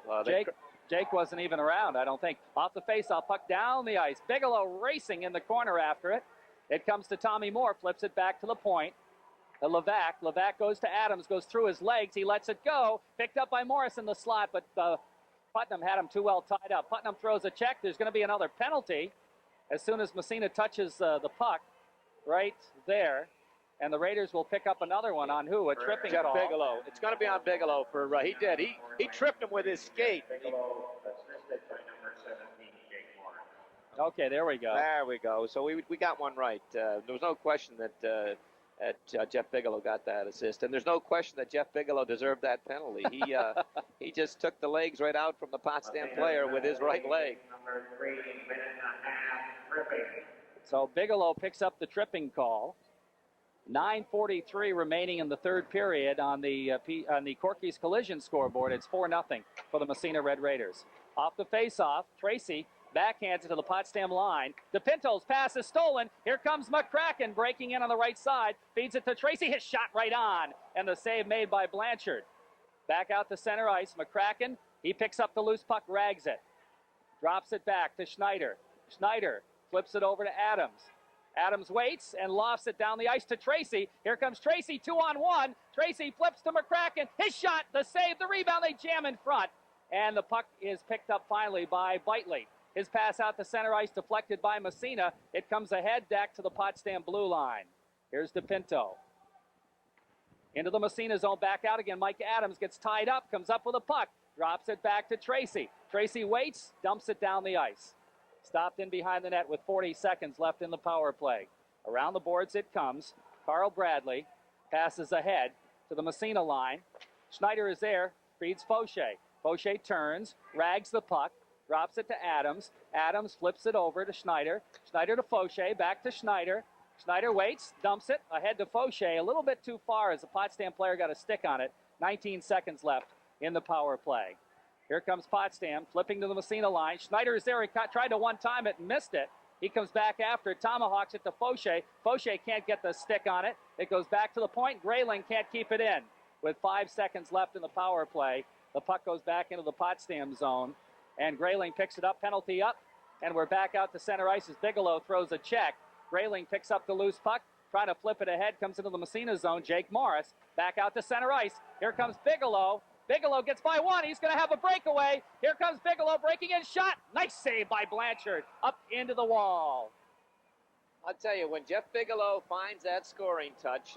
Jake wasn't even around, I don't think. Off the face-off, puck down the ice. Bigelow racing in the corner after it. It comes to Tommy Moore, flips it back to the point. Levac. Levac goes to Adams, goes through his legs. He lets it go. Picked up by Morris in the slot, but Putnam had him too well tied up. Putnam throws a check. There's going to be another penalty as soon as Massena touches the puck right there. And the Raiders will pick up another one on who? A tripping Jeff call. Bigelow. It's going to be on Bigelow for he did. He tripped him with his skate. Okay, there we go. There we go. So we got one right. There was no question that Jeff Bigelow got that assist, and there's no question that Jeff Bigelow deserved that penalty. He just took the legs right out from the Potsdam player with his right leg. So Bigelow picks up the tripping call. 9:43 remaining in the third period on the Corky's Collision scoreboard. It's 4-0 for the Massena Red Raiders. Off the face-off, Tracy backhands it to the Potsdam line. DePinto's pass is stolen. Here comes McCracken breaking in on the right side. Feeds it to Tracy. His shot right on. And the save made by Blanchard. Back out to center ice. McCracken, he picks up the loose puck, rags it. Drops it back to Schneider. Schneider flips it over to Adams. Adams waits and lofts it down the ice to Tracy. Here comes Tracy, 2-on-1. Tracy flips to McCracken. His shot, the save, the rebound. They jam in front. And the puck is picked up finally by Bitely. His pass out to center ice, deflected by Massena. It comes ahead, back to the Potsdam blue line. Here's DePinto. Into the Massena zone, back out again. Mike Adams gets tied up, comes up with a puck. Drops it back to Tracy. Tracy waits, dumps it down the ice. Stopped in behind the net with 40 seconds left in the power play. Around the boards it comes. Carl Bradley passes ahead to the Massena line. Schneider is there, feeds Fauché. Fauché turns, rags the puck, drops it to Adams. Adams flips it over to Schneider. Schneider to Fauché, back to Schneider. Schneider waits, dumps it, ahead to Fauché. A little bit too far as the Potsdam player got a stick on it. 19 seconds left in the power play. Here comes Potsdam, flipping to the Massena line. Schneider is there. He tried to one-time it and missed it. He comes back after it, tomahawks it to Fauché. Fauché can't get the stick on it. It goes back to the point. Grayling can't keep it in. With 5 seconds left in the power play, the puck goes back into the Potsdam zone. And Grayling picks it up, penalty up. And we're back out to center ice as Bigelow throws a check. Grayling picks up the loose puck, trying to flip it ahead, comes into the Massena zone. Jake Morris back out to center ice. Here comes Bigelow. Bigelow gets by one. He's going to have a breakaway. Here comes Bigelow breaking in. Shot. Nice save by Blanchard. Up into the wall. I'll tell you, when Jeff Bigelow finds that scoring touch,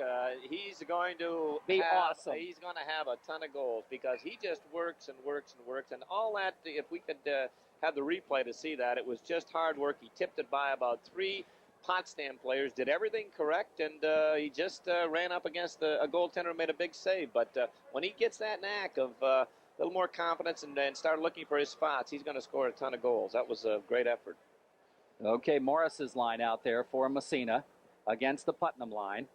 he's going to be awesome. He's going to have a ton of goals because he just works and works and works. And all that, if we could have the replay to see that, it was just hard work. He tipped it by about 3 Potsdam players, did everything correct, and he just ran up against a goaltender and made a big save. But when he gets that knack of a little more confidence and start looking for his spots, he's going to score a ton of goals. That was a great effort. Okay, Morris's line out there for Massena against the Putnam line.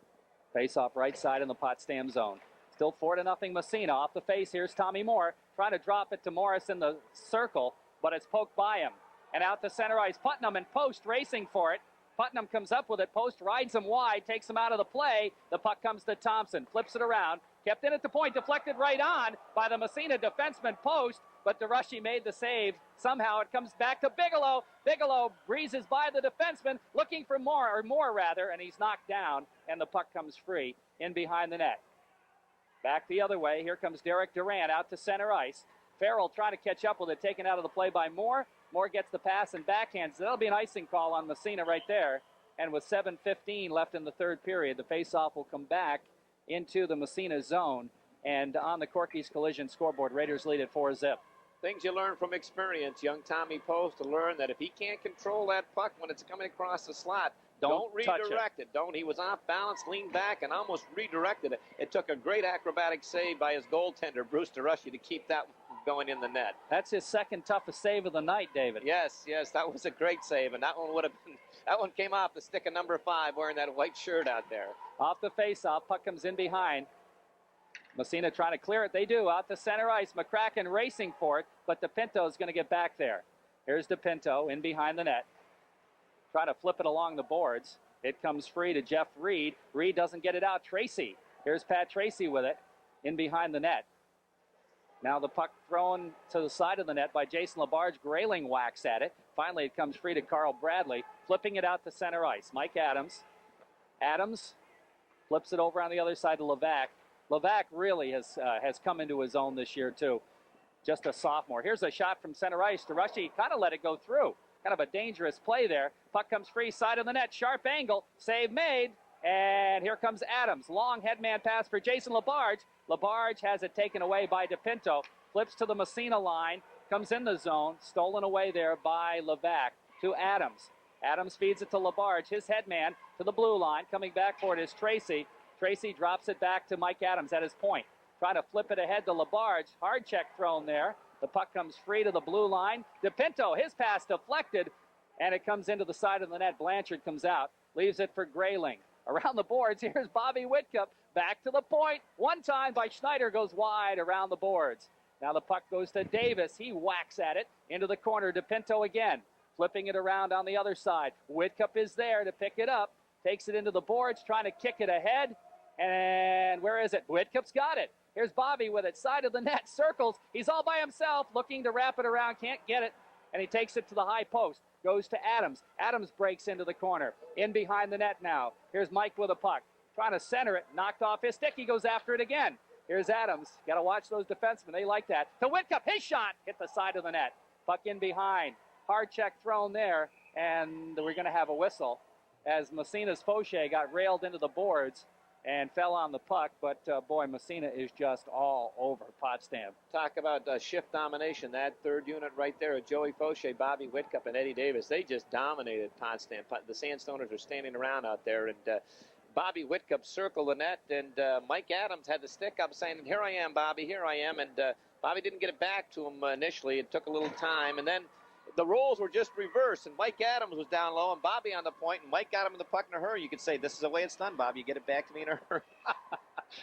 Face off right side in the Potsdam zone. Still 4-0 Massena. Off the face, here's Tommy Moore trying to drop it to Morris in the circle, but it's poked by him. And out to center ice, Putnam and Post racing for it. Putnam comes up with it. Post rides him wide, takes him out of the play. The puck comes to Thompson, flips it around, kept in at the point, deflected right on by the Massena defenseman Post, but DeRushy made the save. Somehow it comes back to Bigelow. Bigelow breezes by the defenseman, looking for more, and he's knocked down, and the puck comes free in behind the net. Back the other way, here comes Derek Durant out to center ice. Farrell trying to catch up with it, taken out of the play by Moore. Moore gets the pass and backhands. That'll be an icing call on Massena right there. And with 7:15 left in the third period, the faceoff will come back into the Massena zone. And on the Corky's Collision scoreboard, Raiders lead at 4-0. Things you learn from experience. Young Tommy Post to learn that if he can't control that puck when it's coming across the slot, don't redirect it. He was off balance, leaned back, and almost redirected it. It took a great acrobatic save by his goaltender, Bruce DeRushy, to keep that going in the net. That's his second toughest save of the night, David. Yes, that was a great save, and that one came off the stick of number 5 wearing that white shirt out there. Off the faceoff, puck comes in behind. Massena trying to clear it. They do. Out to center ice. McCracken racing for it, but DePinto is going to get back there. Here's DePinto in behind the net. Trying to flip it along the boards. It comes free to Jeff Reed. Reed doesn't get it out. Tracy. Here's Pat Tracy with it in behind the net. Now the puck thrown to the side of the net by Jason LaBarge. Grayling whacks at it. Finally, it comes free to Carl Bradley, flipping it out to center ice. Mike Adams. Adams flips it over on the other side to Levac. Levac really has come into his own this year, too. Just a sophomore. Here's a shot from center ice. DeRushy kind of let it go through. Kind of a dangerous play there. Puck comes free, side of the net. Sharp angle. Save made. And here comes Adams. Long headman pass for Jason LaBarge. LaBarge has it taken away by DePinto. Flips to the Massena line. Comes in the zone. Stolen away there by Levac to Adams. Adams feeds it to LaBarge. His headman to the blue line. Coming back for it is Tracy. Tracy drops it back to Mike Adams at his point. Trying to flip it ahead to LaBarge. Hard check thrown there. The puck comes free to the blue line. DePinto, his pass deflected, and it comes into the side of the net. Blanchard comes out, leaves it for Grayling. Around the boards, here's Bobby Whitcup. Back to the point. One time by Schneider, goes wide around the boards. Now the puck goes to Davis. He whacks at it into the corner. DePinto again, flipping it around on the other side. Whitcup is there to pick it up. Takes it into the boards, trying to kick it ahead. And where is it? Whitcup's got it. Here's Bobby with it, side of the net, circles. He's all by himself, looking to wrap it around, can't get it. And he takes it to the high post, goes to Adams. Adams breaks into the corner, in behind the net now. Here's Mike with a puck, trying to center it, knocked off his stick. He goes after it again. Here's Adams. Got to watch those defensemen. They like that. To Whitcup, his shot hit the side of the net. Puck in behind. Hard check thrown there, and we're going to have a whistle as Massena's Fauché got railed into the boards and fell on the puck, but boy, Massena is just all over Potsdam. Talk about shift domination. That third unit right there, Joey Fauché, Bobby Whitcup, and Eddie Davis, they just dominated Potsdam. The Sandstoners are standing around out there, and Bobby Whitcup circled the net, and Mike Adams had the stick up saying, "Here I am, Bobby, here I am," and Bobby didn't get it back to him initially. It took a little time, and then the roles were just reversed, and Mike Adams was down low and Bobby on the point, and Mike got him in the puck in a hurry. You could say, this is the way it's done, Bob. You get it back to me in a hurry.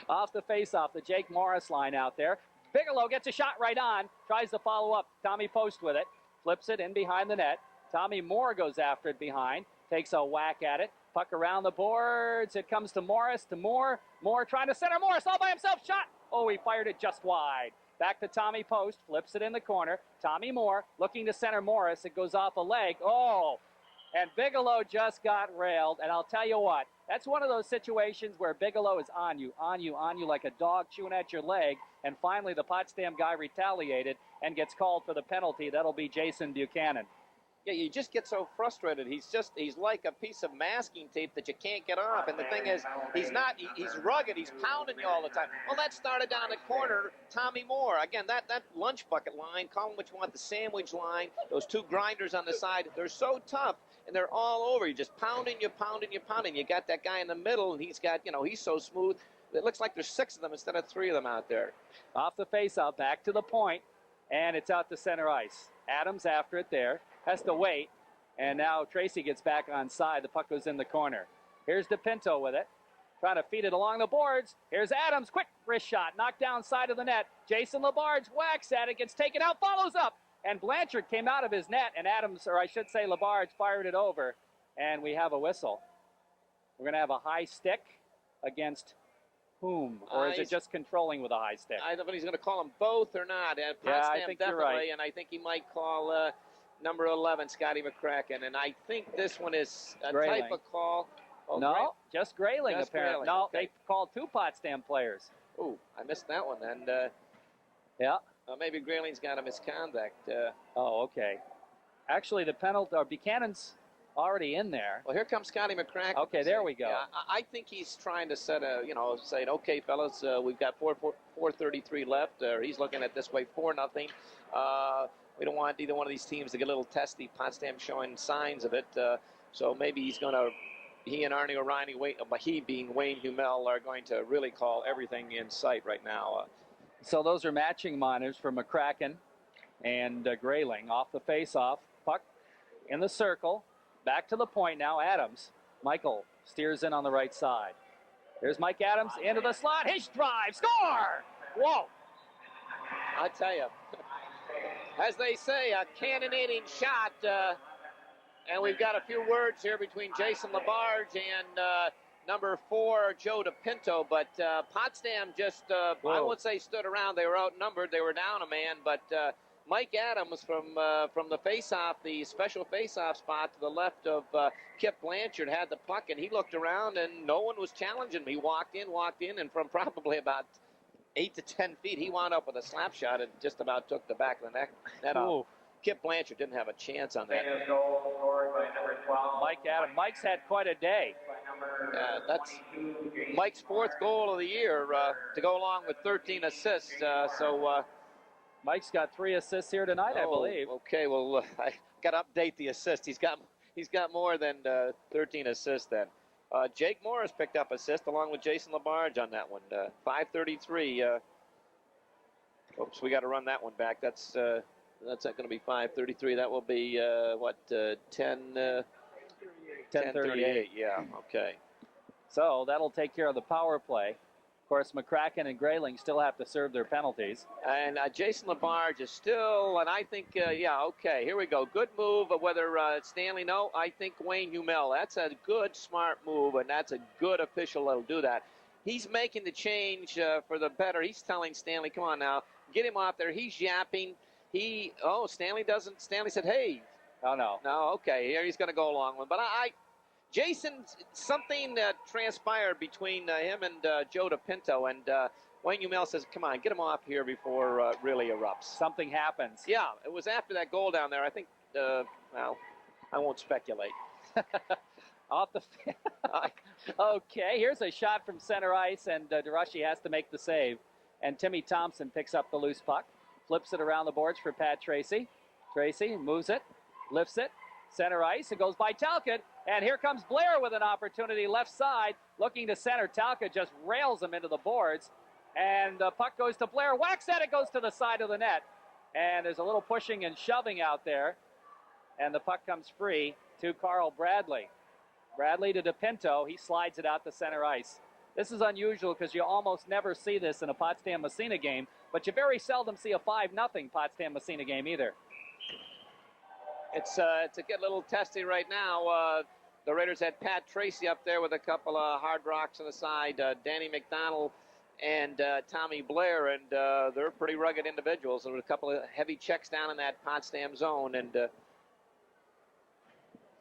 Off the face-off, the Jake Morris line out there. Bigelow gets a shot right on, tries to follow up. Tommy Post with it, flips it in behind the net. Tommy Moore goes after it behind, takes a whack at it. Puck around the boards. It comes to Morris, to Moore. Moore trying to center. Morris all by himself. Shot. Oh, he fired it just wide. Back to Tommy Post, flips it in the corner. Tommy Moore looking to center Morris. It goes off a leg. Oh, and Bigelow just got railed. And I'll tell you what, that's one of those situations where Bigelow is on you like a dog chewing at your leg. And finally, the Potsdam guy retaliated and gets called for the penalty. That'll be Jason Buchanan. Yeah, you just get so frustrated. He's like a piece of masking tape that you can't get off. And the thing is, he's rugged. He's pounding you all the time. Well, that started down the corner. Tommy Moore. Again, that lunch bucket line, call them what you want, the sandwich line, those two grinders on the side, they're so tough, and they're all over. You're just pounding. You got that guy in the middle, and he's got, he's so smooth. It looks like there's 6 of them instead of 3 of them out there. Off the faceoff, back to the point, and it's out to center ice. Adams after it there. Has to wait, and now Tracy gets back on side. The puck goes in the corner. Here's DePinto with it, trying to feed it along the boards. Here's Adams, quick wrist shot, knocked down side of the net. Jason LaBarge whacks at it, gets taken out, follows up, and Blanchard came out of his net, and Adams, or I should say LaBarge, fired it over, and we have a whistle. We're going to have a high stick against whom? Or is it just controlling with a high stick? I don't know if he's going to call them both or not. Potsdam, yeah, I think definitely, you're right. And I think he might call number 11, Scotty McCracken. And I think this one is a Grayling. type of call. Oh, no, just Grayling, just apparently. Grayling. No, Okay. they called 2 Potsdam players. Oh, I missed that one then. Yeah. Maybe Grayling's got a misconduct. Oh, okay. Actually, the penalty, or Buchanan's already in there. Well, here comes Scotty McCracken. Okay, there we go. Yeah, I think he's trying to set a, saying, okay, fellas, we've got 4:33 left. He's looking at this way, 4-0. We don't want either one of these teams to get a little testy. Potsdam showing signs of it. So maybe he and Arnie O'Reilly, he being Wayne Hummel, are going to really call everything in sight right now. So those are matching monitors for McCracken and Grayling. Off the face-off, puck in the circle. Back to the point now, Adams. Michael steers in on the right side. There's Mike Adams into the slot. His drive, score! Whoa! I tell you, as they say, a cannonading shot. And we've got a few words here between Jason LaBarge and number 4, Joe DePinto, but Potsdam just, I won't say stood around. They were outnumbered. They were down a man, but Mike Adams from the face-off, the special face-off spot to the left of Kip Blanchard had the puck, and he looked around, and no one was challenging him. He walked in, and from probably about 8 to 10 feet, he wound up with a slap shot and just about took the back of the net off. Kip Blanchard didn't have a chance on that. Mike Adams. Mike's had quite a day. That's Mike's 4th goal of the year to go along with 13 assists. Mike's got 3 assists here tonight, I believe. Okay, well, I got to update the assist. He's got more than 13 assists then. Jake Morris picked up assist along with Jason LaBarge on that one. 5:33. Oops, we got to run that one back. That's not going to be 5:33. That will be 10:38. Yeah. Okay. So that'll take care of the power play. Of course, McCracken and Grayling still have to serve their penalties. And Jason LaBarge is still, and I think, okay, here we go. Good move, whether it's Stanley, no, I think Wayne Humel. That's a good, smart move, and that's a good official that'll do that. He's making the change for the better. He's telling Stanley, come on now, get him off there. He's yapping. Stanley said, hey. Oh, no. No, okay, here he's going to go along with. But Jason, something transpired between him and Joe DePinto, and Wayne Humel says, come on, get him off here before it really erupts. Something happens. Yeah, it was after that goal down there. I think, well, I won't speculate. Off the Okay, here's a shot from center ice, and DeRushy has to make the save. And Timmy Thompson picks up the loose puck, flips it around the boards for Pat Tracy. Tracy moves it, lifts it, center ice. It goes by Talcott, and here comes Blair with an opportunity left side, looking to center. Talcott just rails him into the boards, and the puck goes to Blair. Whacks at it, goes to the side of the net, and there's a little pushing and shoving out there, and the puck comes free to Carl Bradley. Bradley to DePinto. He slides it out to center ice. This is unusual because you almost never see this in a Potsdam Massena game, but you very seldom see a 5-0 Potsdam Massena game either. It's a little testy right now. The Raiders had Pat Tracy up there with a couple of hard rocks on the side, Danny McDonald and Tommy Blair, and they're pretty rugged individuals. There were a couple of heavy checks down in that Potsdam zone, and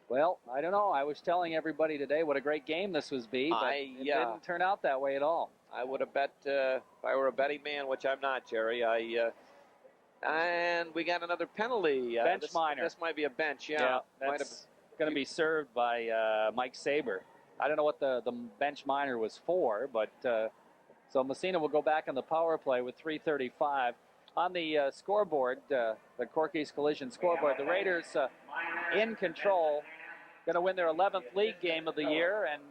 well, I don't know. I was telling everybody today what a great game this was be, but it didn't turn out that way at all. I would have bet if I were a betting man, which I'm not, Jerry. And we got another penalty. Bench minor. This might be a bench, yeah. That's going to be served by Mike Saber. I don't know what the bench minor was for, but so Massena will go back on the power play with 3:35. On the scoreboard, the Corky's Collision scoreboard, the Raiders in control, going to win their 11th league game of the year, and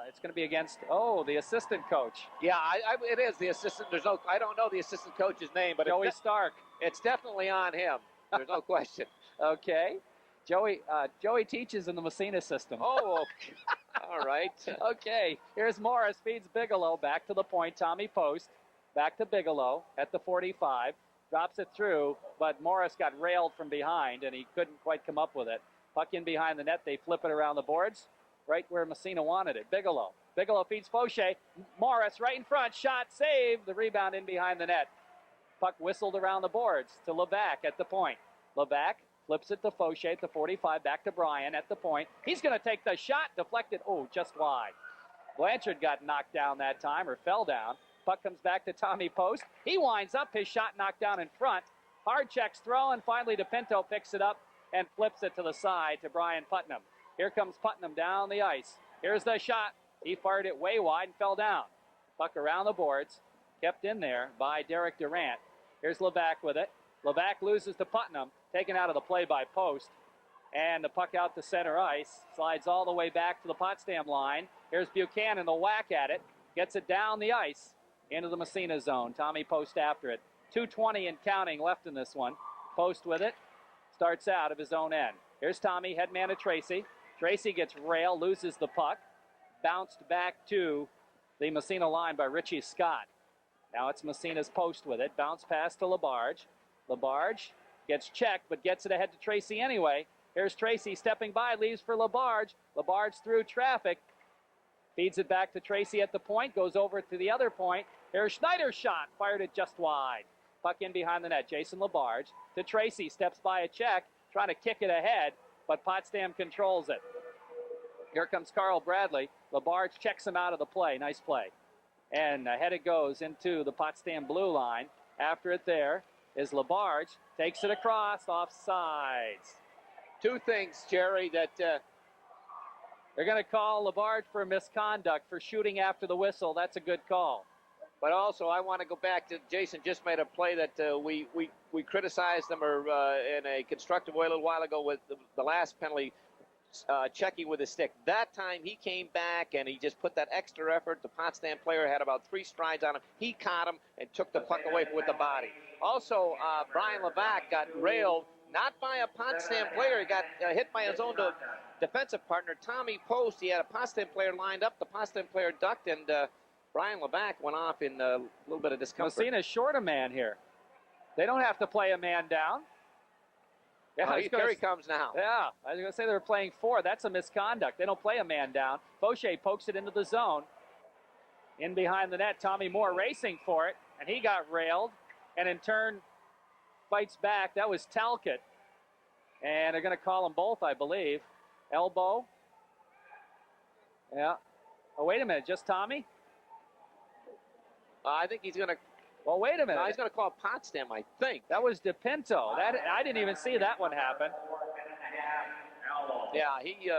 it's going to be against, the assistant coach. Yeah, it is the assistant. I don't know the assistant coach's name, but Joey Stark. It's definitely on him. There's no question. Okay. Joey teaches in the Massena system. Oh, all right. Okay, here's Morris, feeds Bigelow, back to the point, Tommy Post, back to Bigelow at the 45, drops it through, but Morris got railed from behind, and he couldn't quite come up with it. Puck in behind the net, they flip it around the boards, right where Massena wanted it. Bigelow feeds Fauché, Morris right in front, shot, save, the rebound in behind the net. Puck whistled around the boards to Levac at the point. Levac flips it to Fauché at the 45, back to Bryan at the point. He's going to take the shot, deflected, just wide. Blanchard got knocked down that time, or fell down. Puck comes back to Tommy Post. He winds up, his shot knocked down in front. Hard checks throw, and finally DePinto picks it up and flips it to the side to Brian Putnam. Here comes Putnam down the ice. Here's the shot. He fired it way wide and fell down. Puck around the boards, kept in there by Derek Durant. Here's Levac with it. Levac loses to Putnam, taken out of the play by Post. And the puck out to center ice, slides all the way back to the Potsdam line. Here's Buchanan, the whack at it, gets it down the ice into the Massena zone. Tommy Post after it. 2:20 and counting left in this one. Post with it, starts out of his own end. Here's Tommy, head man to Tracy. Tracy gets railed, loses the puck, bounced back to the Massena line by Richie Scott. Now it's Massena's Post with it. Bounce pass to LaBarge. LaBarge gets checked, but gets it ahead to Tracy anyway. Here's Tracy stepping by, leaves for LaBarge. LaBarge through traffic. Feeds it back to Tracy at the point, goes over to the other point. Here's Schneider's shot, fired it just wide. Puck in behind the net. Jason Labarge to Tracy, steps by a check, trying to kick it ahead, but Potsdam controls it. Here comes Carl Bradley. Labarge checks him out of the play. Nice play. And ahead it goes into the Potsdam blue line. After it there is Labarge. Takes it across, offsides. Two things, Jerry, that they're going to call Labarge for misconduct for shooting after the whistle. That's a good call. But also, I want to go back to Jason just made a play that we criticized them in a constructive way a little while ago with the last penalty, checking with his stick. That time he came back and he just put that extra effort. The Potsdam player had about 3 strides on him. He caught him and took the puck away with the body. Also, Brian Levac got railed, not by a Potsdam player. He got hit by his own defensive partner, Tommy Post. He had a Potsdam player lined up. The Potsdam player ducked, and Brian Levac went off in a little bit of discomfort. Massena's short a man here. They don't have to play a man down. Yeah, here he comes now. Yeah, I was going to say they were playing 4. That's a misconduct. They don't play a man down. Fauché pokes it into the zone. In behind the net, Tommy Moore racing for it, and he got railed, and in turn fights back. That was Talcott, and they're going to call them both, I believe. Elbow. Yeah. Oh, wait a minute, just Tommy? I think he's going to. Well, wait a minute. No, he's going to call Potsdam, I think. That was DePinto. That I didn't even see that one happen. Yeah, he.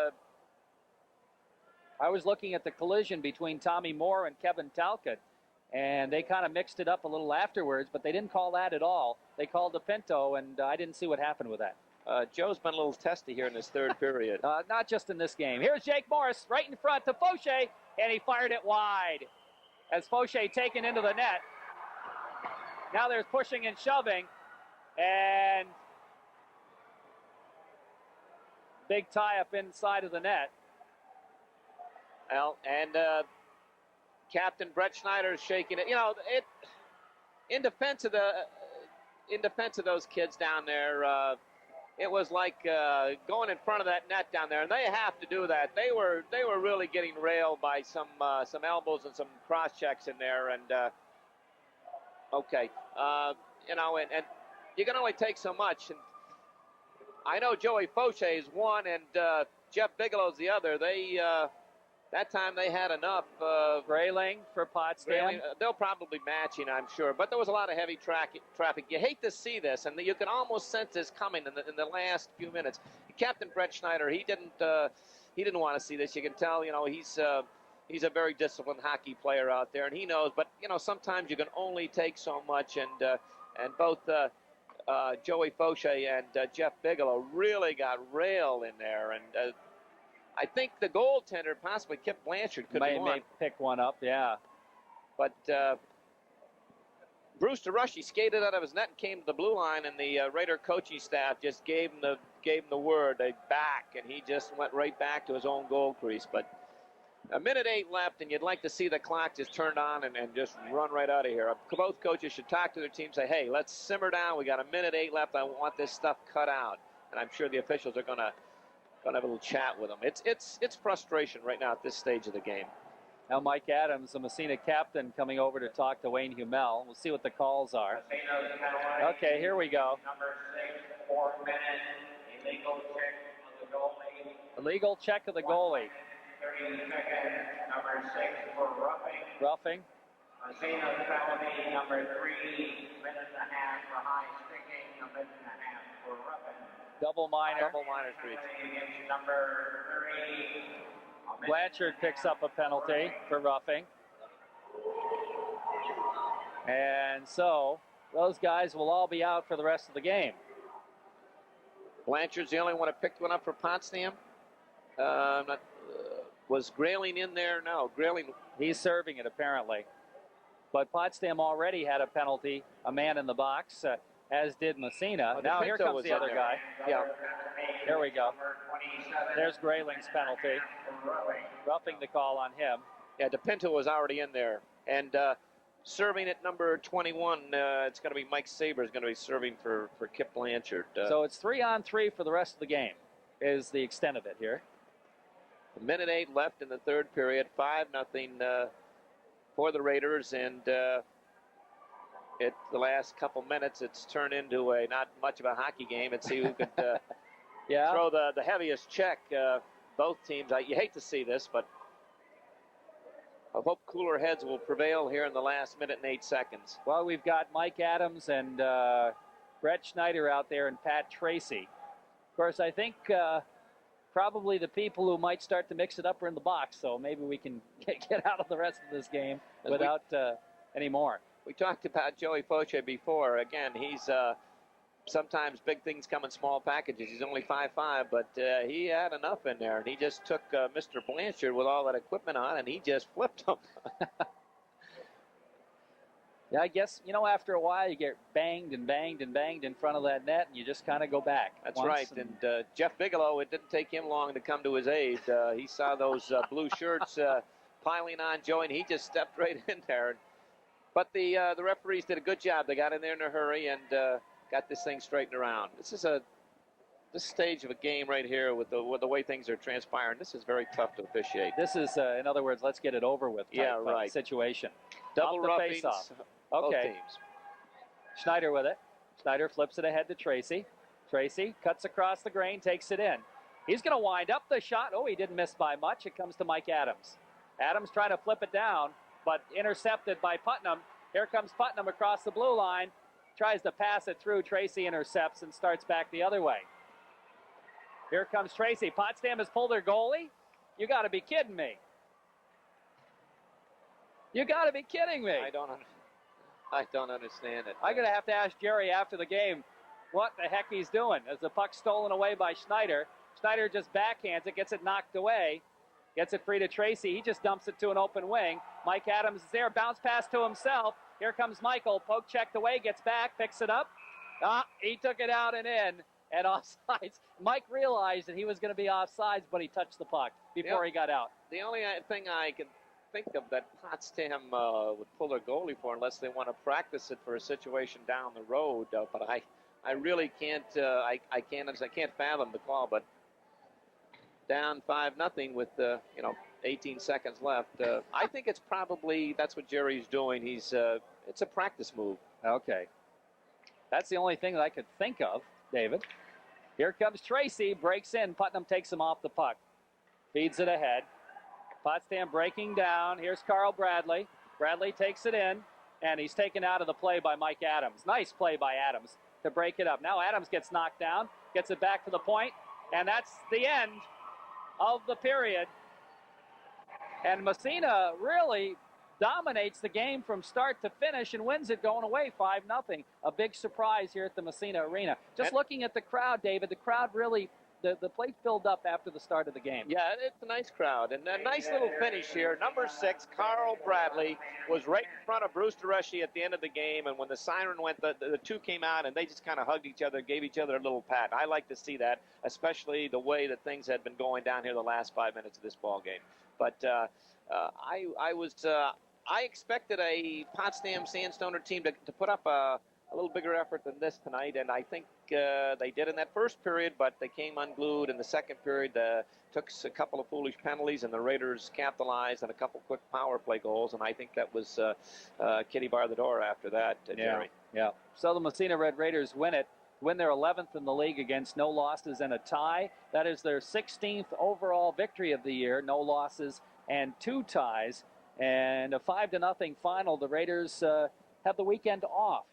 I was looking at the collision between Tommy Moore and Kevin Talcott, and they kind of mixed it up a little afterwards, but they didn't call that at all. They called DePinto, and I didn't see what happened with that. Joe's been a little testy here in this third period. Not just in this game. Here's Jake Morris right in front to Fauché, and he fired it wide. As Fauché taken into the net. Now there's pushing and shoving, and big tie-up inside of the net. Well, and Captain Brett Schneider is shaking it. You know, in defense of those kids down there, it was like going in front of that net down there, and they have to do that. They were really getting railed by some elbows and some cross checks in there, and okay, you know, and you can only take so much. And I know Joey Fauché is one, and Jeff Bigelow's the other. They that time they had enough. Grayling for Potsdam. Grayling, they'll probably matching, I'm sure. But there was a lot of heavy traffic. You hate to see this, and you can almost sense this coming in the last few minutes. Captain Brett Schneider, he didn't want to see this. You can tell, you know, he's a very disciplined hockey player out there, and he knows. But you know, sometimes you can only take so much, and both Joey Fauché and Jeff Bigelow really got railed in there, and I think the goaltender, possibly Kip Blanchard, could may pick one up, yeah. But Bruce DeRushy skated out of his net and came to the blue line, and the Raider coaching staff just gave him the word, they back, and he just went right back to his own goal crease. But a minute 8 left, and you'd like to see the clock just turned on and just run right out of here. Both coaches should talk to their team, say, hey, let's simmer down. We got a minute 8 left. I want this stuff cut out. And I'm sure the officials are going to have a little chat with them. It's frustration right now at this stage of the game. Now Mike Adams, the Massena captain, coming over to talk to Wayne Humel. We'll see what the calls are. Okay, here we go. Number 6, 4 minutes, illegal check of the goalie. Illegal check of the goalie. 30 seconds, number 6 for roughing. Roughing. Massena penalty, number 3, minute and a half for high sticking, a minute and a half for roughing. Double minor. Double minor for each. Against number 30. Blanchard picks up a penalty for roughing. And so those guys will all be out for the rest of the game. Blanchard's the only one that picked one up for Potsdam. Was Grayling in there? No, Grayling. He's serving it apparently. But Potsdam already had a penalty, a man in the box, as did Massena. Now here comes the other guy. Yeah. Here we go. There's Grayling's penalty. Roughing the call on him. Yeah, DePinto was already in there. And serving at number 21, it's going to be Mike Saber is going to be serving for Kip Blanchard. So it's 3-on-3 for the rest of the game is the extent of it here. A minute 8 left in the third period. 5-0 for the Raiders, and the last couple minutes, it's turned into a not much of a hockey game. Let's see who could throw the heaviest check. Both teams. You hate to see this, but I hope cooler heads will prevail here in the last minute and 8 seconds. Well, we've got Mike Adams and Brett Schneider out there and Pat Tracy. Of course, I think probably the people who might start to mix it up are in the box, so maybe we can get out of the rest of this game without any more. We talked about Joey Fauché before. Again, he's sometimes big things come in small packages. He's only 5'5", but he had enough in there, and he just took Mr. Blanchard with all that equipment on, and he just flipped him. Yeah, I guess, after a while you get banged and banged and banged in front of that net, and you just kind of go back. That's right. And Jeff Bigelow, it didn't take him long to come to his aid. He saw those blue shirts piling on Joey, and he just stepped right in there. But the referees did a good job. They got in there in a hurry and got this thing straightened around. This stage of a game right here with the way things are transpiring, this is very tough to officiate. This is, in other words, let's get it over with type situation. Double roughings. Face-off. Both Okay. teams. Schneider with it. Schneider flips it ahead to Tracy. Tracy cuts across the grain, takes it in. He's going to wind up the shot. Oh, he didn't miss by much. It comes to Mike Adams. Adams trying to flip it down, but intercepted by Putnam. Here comes Putnam across the blue line. Tries to pass it through. Tracy intercepts and starts back the other way. Here comes Tracy. Potsdam has pulled their goalie. You got to be kidding me. You got to be kidding me. I don't understand it. I'm going to have to ask Jerry after the game what the heck he's doing. As the puck's stolen away by Schneider. Schneider just backhands it, gets it knocked away. Gets it free to Tracy. He just dumps it to an open wing. Mike Adams is there. Bounce pass to himself. Here comes Michael. Poke checked away. Gets back. Picks it up. He took it out and in. And offsides. Mike realized that he was going to be offsides, but he touched the puck before he got out. The only thing I can think of that Potsdam would pull their goalie for, unless they want to practice it for a situation down the road. But I really can't. I can't fathom the call. But down 5-0 with 18 seconds left. I think it's probably that's what Jerry's doing. It's a practice move. Okay, that's the only thing that I could think of, David. Here comes Tracy, breaks in. Putnam takes him off the puck, feeds it ahead. Potsdam breaking down. Here's Carl Bradley. Bradley takes it in, and he's taken out of the play by Mike Adams. Nice play by Adams to break it up. Now Adams gets knocked down, gets it back to the point, and that's the end of the period. And Massena really dominates the game from start to finish and wins it going away 5-0. A big surprise here at the Massena Arena. Just looking at the crowd, David, the crowd really, the place filled up after the start of the game. Yeah, it's a nice crowd. And a nice little finish here. Number 6, Carl Bradley, was right in front of Bruce DeRushy at the end of the game. And when the siren went, the two came out and they just kind of hugged each other, gave each other a little pat. I like to see that, especially the way that things had been going down here the last 5 minutes of this ball game. But I expected a Potsdam Sandstoner team to put up a little bigger effort than this tonight, and I think they did in that first period, but they came unglued in the second period. Took a couple of foolish penalties, and the Raiders capitalized on a couple quick power play goals, and I think that was Kitty bar the door after that, Jerry. Yeah. So the Massena Red Raiders win their 11th in the league against no losses and a tie. That is their 16th overall victory of the year, no losses and 2 ties. And a 5-0 final. The Raiders have the weekend off.